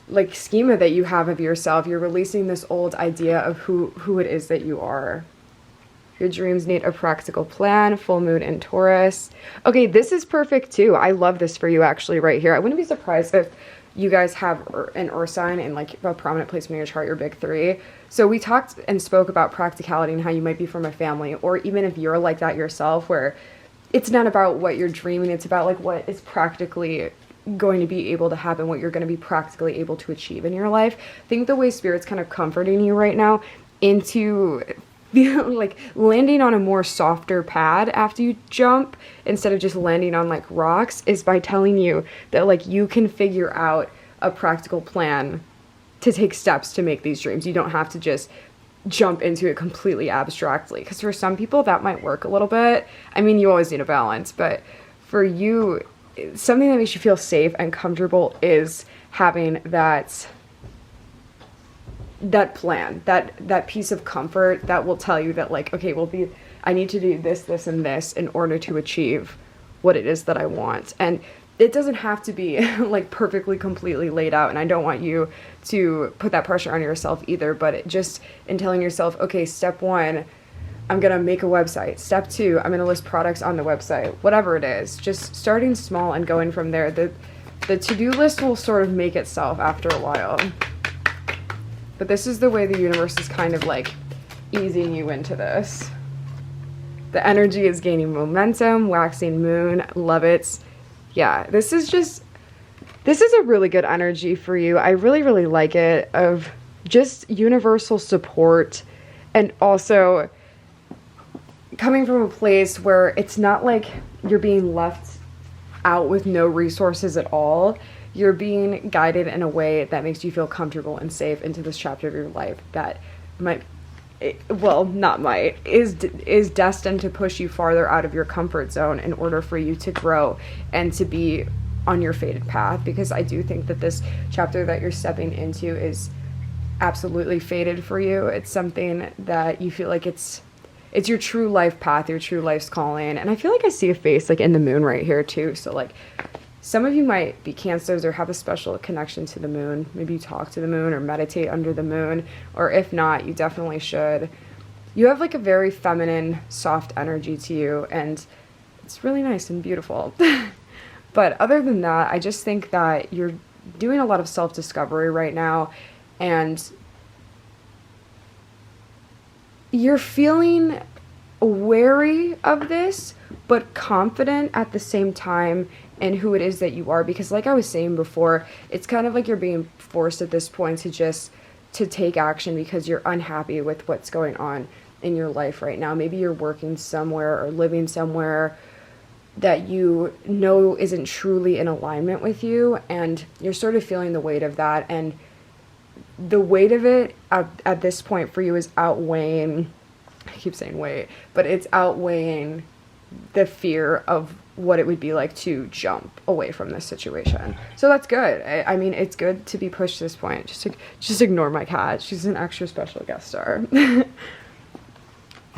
like schema that you have of yourself. You're releasing this old idea of who it is that you are. Your dreams need a practical plan. Full moon in Taurus. Okay, this is perfect too. I love this for you actually right here. I wouldn't be surprised if you guys have an Earth sign in like a prominent placement in your chart, your big three. So we talked and spoke about practicality and how you might be from a family, or even if you're like that yourself, where it's not about what you're dreaming, it's about like what is practically going to be able to happen, what you're going to be practically able to achieve in your life. I think the way Spirit's kind of comforting you right now into like landing on a more softer pad after you jump instead of just landing on like rocks is by telling you that like you can figure out a practical plan to take steps to make these dreams. You don't have to just jump into it completely abstractly, because for some people that might work a little bit. I mean, you always need a balance, but for you, something that makes you feel safe and comfortable is having that plan, that piece of comfort that will tell you that like, okay, I need to do this, this, and this in order to achieve what it is that I want. And it doesn't have to be like perfectly, completely laid out. And I don't want you to put that pressure on yourself either, but it just in telling yourself, okay, step 1, I'm going to make a website. Step 2, I'm going to list products on the website, whatever it is, just starting small and going from there. The to-do list will sort of make itself after a while. But this is the way the universe is kind of like easing you into this. The energy is gaining momentum, waxing moon, love it. Yeah, this is a really good energy for you. I really, really like it, of just universal support, and also coming from a place where it's not like you're being left out with no resources at all. You're being guided in a way that makes you feel comfortable and safe into this chapter of your life that is destined to push you farther out of your comfort zone in order for you to grow and to be on your fated path. Because I do think that this chapter that you're stepping into is absolutely fated for you. It's something that you feel like it's your true life path, your true life's calling. And I feel like I see a face like in the moon right here too. So like some of you might be Cancers or have a special connection to the moon. Maybe you talk to the moon or meditate under the moon, or if not, you definitely should. You have like a very feminine, soft energy to you, and it's really nice and beautiful. But other than that, I just think that you're doing a lot of self-discovery right now, and you're feeling wary of this, but confident at the same time in who it is that you are. Because like I was saying before, it's kind of like you're being forced at this point to take action because you're unhappy with what's going on in your life right now. Maybe you're working somewhere or living somewhere that you know isn't truly in alignment with you, and you're sort of feeling the weight of that. And the weight of it at this point for you is outweighing, I keep saying weight, but it's outweighing the fear of what it would be like to jump away from this situation. So that's good. I mean, it's good to be pushed to this point. Just ignore my cat. She's an extra special guest star.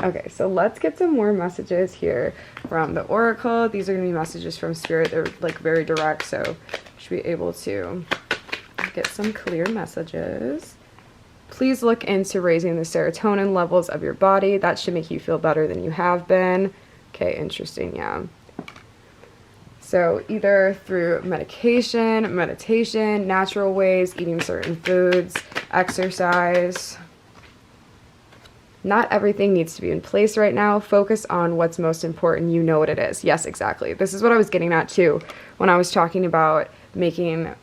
Okay, so let's get some more messages here from the Oracle. These are going to be messages from Spirit. They're like very direct, so you should be able to get some clear messages. Please look into raising the serotonin levels of your body. That should make you feel better than you have been. Okay, interesting, yeah. So either through medication, meditation, natural ways, eating certain foods, exercise. Not everything needs to be in place right now. Focus on what's most important. You know what it is. Yes, exactly. This is what I was getting at too when I was talking about making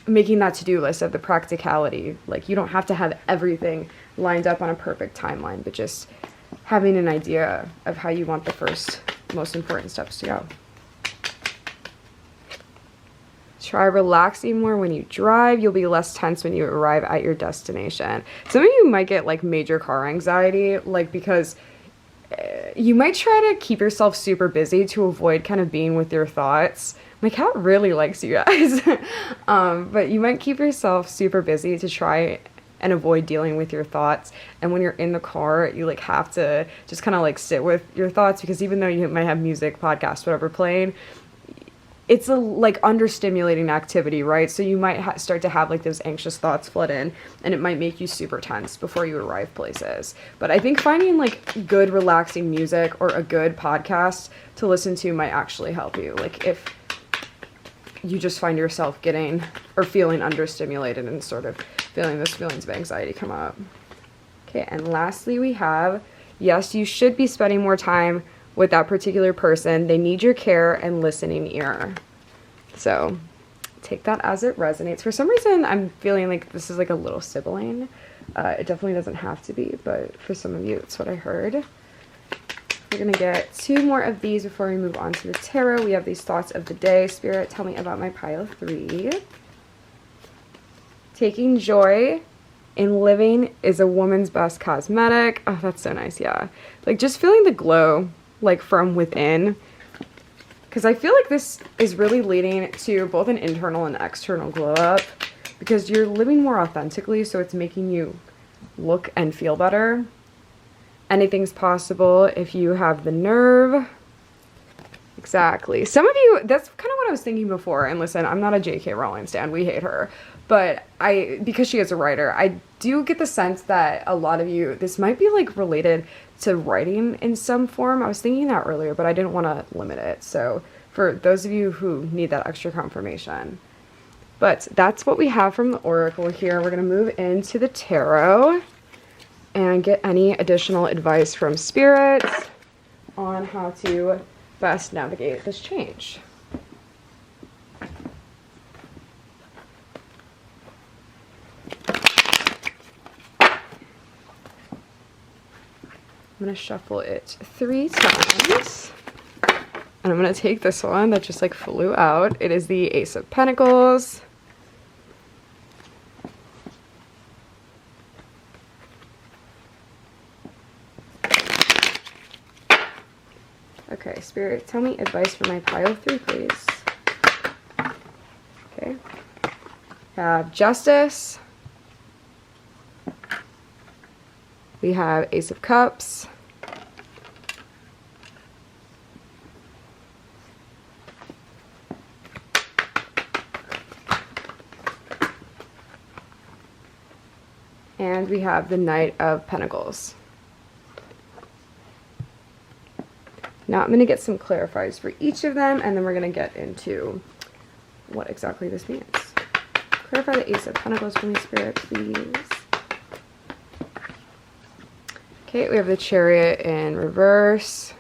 that to-do list of the practicality. Like, you don't have to have everything lined up on a perfect timeline, but just having an idea of how you want the first most important steps to go. Try relaxing more when you drive. You'll be less tense when you arrive at your destination. Some of you might get like major car anxiety, like because you might try to keep yourself super busy to avoid kind of being with your thoughts. My cat really likes you guys. But you might keep yourself super busy to try and avoid dealing with your thoughts. And when you're in the car, you like have to just kind of like sit with your thoughts, because even though you might have music, podcast, whatever playing, it's a like understimulating activity, right? So you might start to have like those anxious thoughts flood in, and it might make you super tense before you arrive places. But I think finding like good relaxing music or a good podcast to listen to might actually help you. Like if you just find yourself getting or feeling understimulated and sort of feeling those feelings of anxiety come up. Okay, and lastly we have, yes, you should be spending more time with that particular person. They need your care and listening ear. So take that as it resonates. For some reason, I'm feeling like this is like a little sibling. It definitely doesn't have to be, but for some of you, it's what I heard. We're going to get 2 more of these before we move on to the tarot. We have these thoughts of the day. Spirit, tell me about my pile 3. Taking joy in living is a woman's best cosmetic. Oh, that's so nice. Yeah. Like just feeling the glow like from within, because I feel like this is really leading to both an internal and external glow up, because you're living more authentically, so it's making you look and feel better. Anything's possible if you have the nerve. Exactly. Some of you, that's kind of what I was thinking before. And listen, I'm not a J.K. Rowling stan. We hate her. But because she is a writer, I do get the sense that a lot of you, this might be like related to writing in some form. I was thinking that earlier, but I didn't want to limit it. So for those of you who need that extra confirmation. But that's what we have from the Oracle here. We're going to move into the tarot and get any additional advice from Spirit on how to best navigate this change. I'm going to shuffle it 3 times. And I'm going to take this one that just like flew out. It is the Ace of Pentacles. Okay, Spirit, tell me advice for my pile 3, please. Okay. Have Justice. We have Ace of Cups. And we have the Knight of Pentacles. Now I'm going to get some clarifiers for each of them, and then we're going to get into what exactly this means. Clarify the Ace of Pentacles for me, Spirit, please. Okay, we have the Chariot in reverse.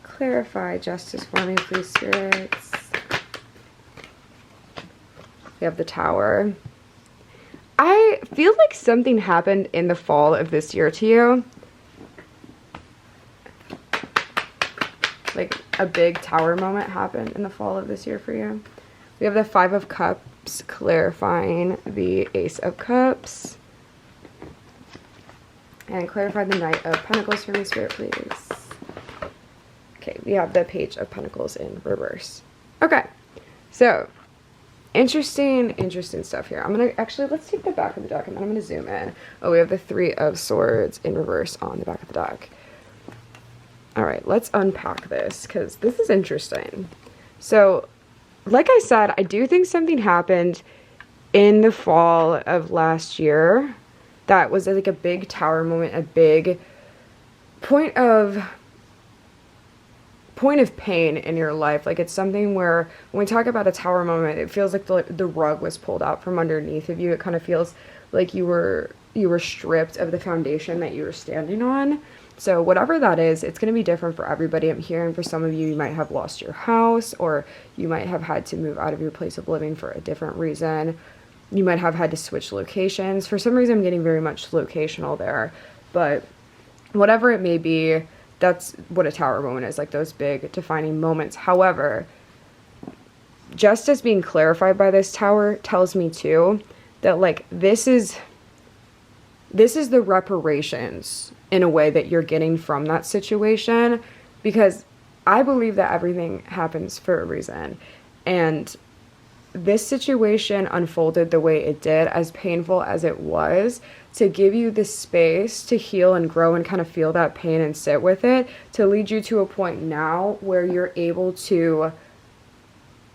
Clarify Justice for me, please, Spirits. We have the Tower. I feel like something happened in the fall of this year to you. Like a big tower moment happened in the fall of this year for you. We have the 5 of Cups, clarifying the Ace of Cups. And clarify the Knight of Pentacles for me, Spirit, please. Okay, we have the Page of Pentacles in reverse. Okay, so interesting stuff here. I'm gonna actually, let's take the back of the deck and then I'm gonna zoom in. Oh, we have the 3 of Swords in reverse on the back of the deck. All right, let's unpack this because this is interesting. So, like I said, I do think something happened in the fall of last year that was like a big tower moment, a big point of pain in your life. Like it's something where when we talk about a tower moment, it feels like the rug was pulled out from underneath of you. It kind of feels like you were stripped of the foundation that you were standing on. So whatever that is, it's going to be different for everybody. I'm hearing for some of you, you might have lost your house, or you might have had to move out of your place of living for a different reason. You might have had to switch locations. For some reason, I'm getting very much locational there. But whatever it may be, that's what a tower moment is, like those big defining moments. However, just as being clarified by this tower tells me too that like this is this is the reparations in a way that you're getting from that situation, because I believe that everything happens for a reason. And this situation unfolded the way it did, as painful as it was, to give you the space to heal and grow and kind of feel that pain and sit with it, to lead you to a point now where you're able to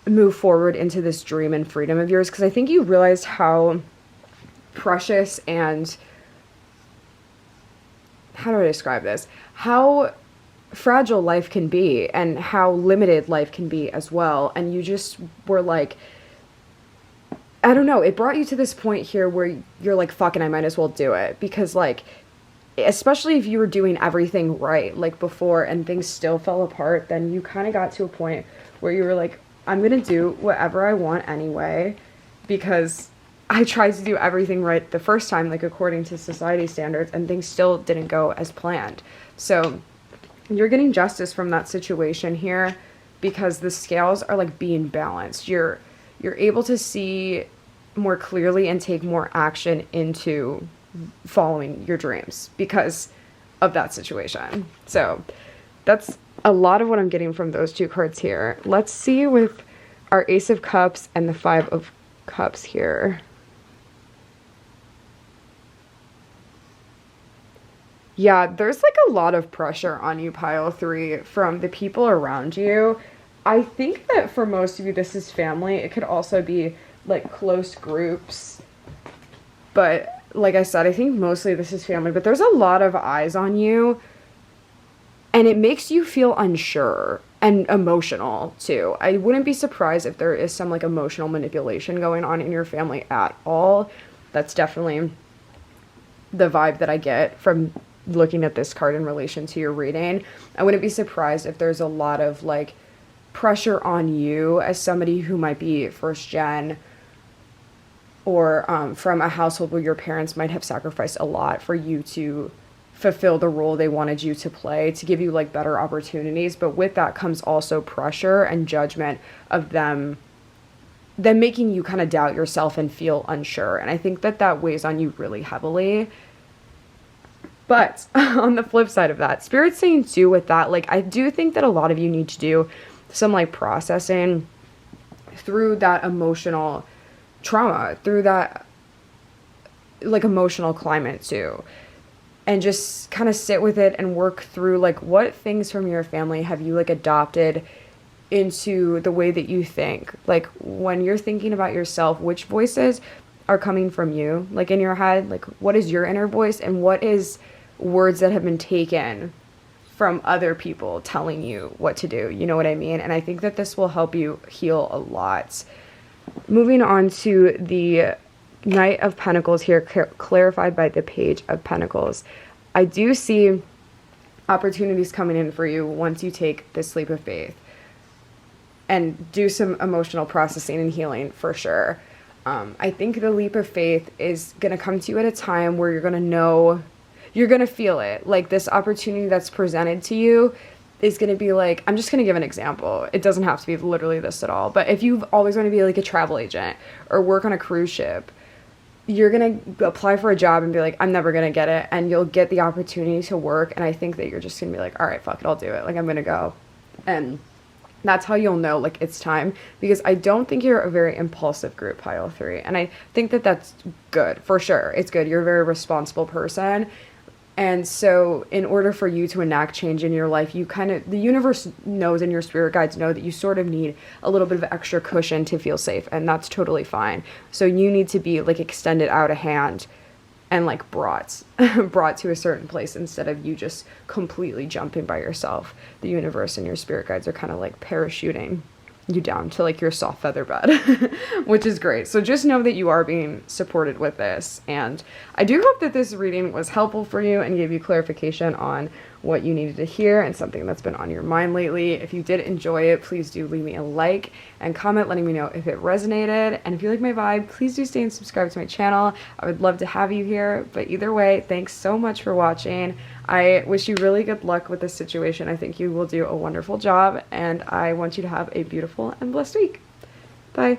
move forward into this dream and freedom of yours. Because I think you realized how precious and, how do I describe this? How fragile life can be and how limited life can be as well. And you just were like, I don't know, it brought you to this point here where you're like, fucking, I might as well do it. Because like, especially if you were doing everything right, like before, and things still fell apart, then you kind of got to a point where you were like, I'm going to do whatever I want anyway, because I tried to do everything right the first time, like according to society standards, and things still didn't go as planned. So you're getting justice from that situation here, because the scales are like being balanced. You're able to see more clearly and take more action into following your dreams because of that situation. So that's a lot of what I'm getting from those two cards here. Let's see with our Ace of Cups and the Five of Cups here. Yeah, there's like a lot of pressure on you, Pile 3, from the people around you. I think that for most of you, this is family. It could also be like close groups. But like I said, I think mostly this is family. But there's a lot of eyes on you. And it makes you feel unsure and emotional too. I wouldn't be surprised if there is some like emotional manipulation going on in your family at all. That's definitely the vibe that I get from looking at this card in relation to your reading. I wouldn't be surprised if there's a lot of like pressure on you as somebody who might be first gen, or from a household where your parents might have sacrificed a lot for you to fulfill the role they wanted you to play, to give you like better opportunities. But with that comes also pressure and judgment of them making you kind of doubt yourself and feel unsure. And I think that that weighs on you really heavily. But on the flip side of that, Spirit's saying too with that, like I do think that a lot of you need to do some like processing through that emotional trauma, through that like emotional climate too, and just kind of sit with it and work through like what things from your family have you like adopted into the way that you think. Like when you're thinking about yourself, which voices are coming from you, like in your head, like what is your inner voice, and what is words that have been taken from other people telling you what to do, you know what I mean? And I think that this will help you heal a lot. Moving on to the Knight of Pentacles here, clarified by the Page of Pentacles. I do see opportunities coming in for you once you take this leap of faith and do some emotional processing and healing for sure. I think the leap of faith is going to come to you at a time where you're going to know, you're going to feel it. Like this opportunity that's presented to you is going to be like, I'm just going to give an example. It doesn't have to be literally this at all. But if you've always wanted to be like a travel agent or work on a cruise ship, you're going to apply for a job and be like, I'm never going to get it. And you'll get the opportunity to work. And I think that you're just going to be like, all right, fuck it, I'll do it. Like I'm going to go. And that's how you'll know like it's time, because I don't think you're a very impulsive group, Pile 3. And I think that that's good for sure. It's good. You're a very responsible person. And so in order for you to enact change in your life, you kind of, the universe knows and your spirit guides know that you sort of need a little bit of extra cushion to feel safe. And that's totally fine. So you need to be like extended out a hand and like brought to a certain place instead of you just completely jumping by yourself. The universe and your spirit guides are kind of like parachuting you down to like your soft feather bed, which is great. So just know that you are being supported with this. And I do hope that this reading was helpful for you and gave you clarification on what you needed to hear and something that's been on your mind lately. If you did enjoy it, please do leave me a like and comment letting me know if it resonated. And if you like my vibe, please do stay and subscribe to my channel. I would love to have you here. But either way, thanks so much for watching. I wish you really good luck with this situation. I think you will do a wonderful job, and I want you to have a beautiful and blessed week. Bye.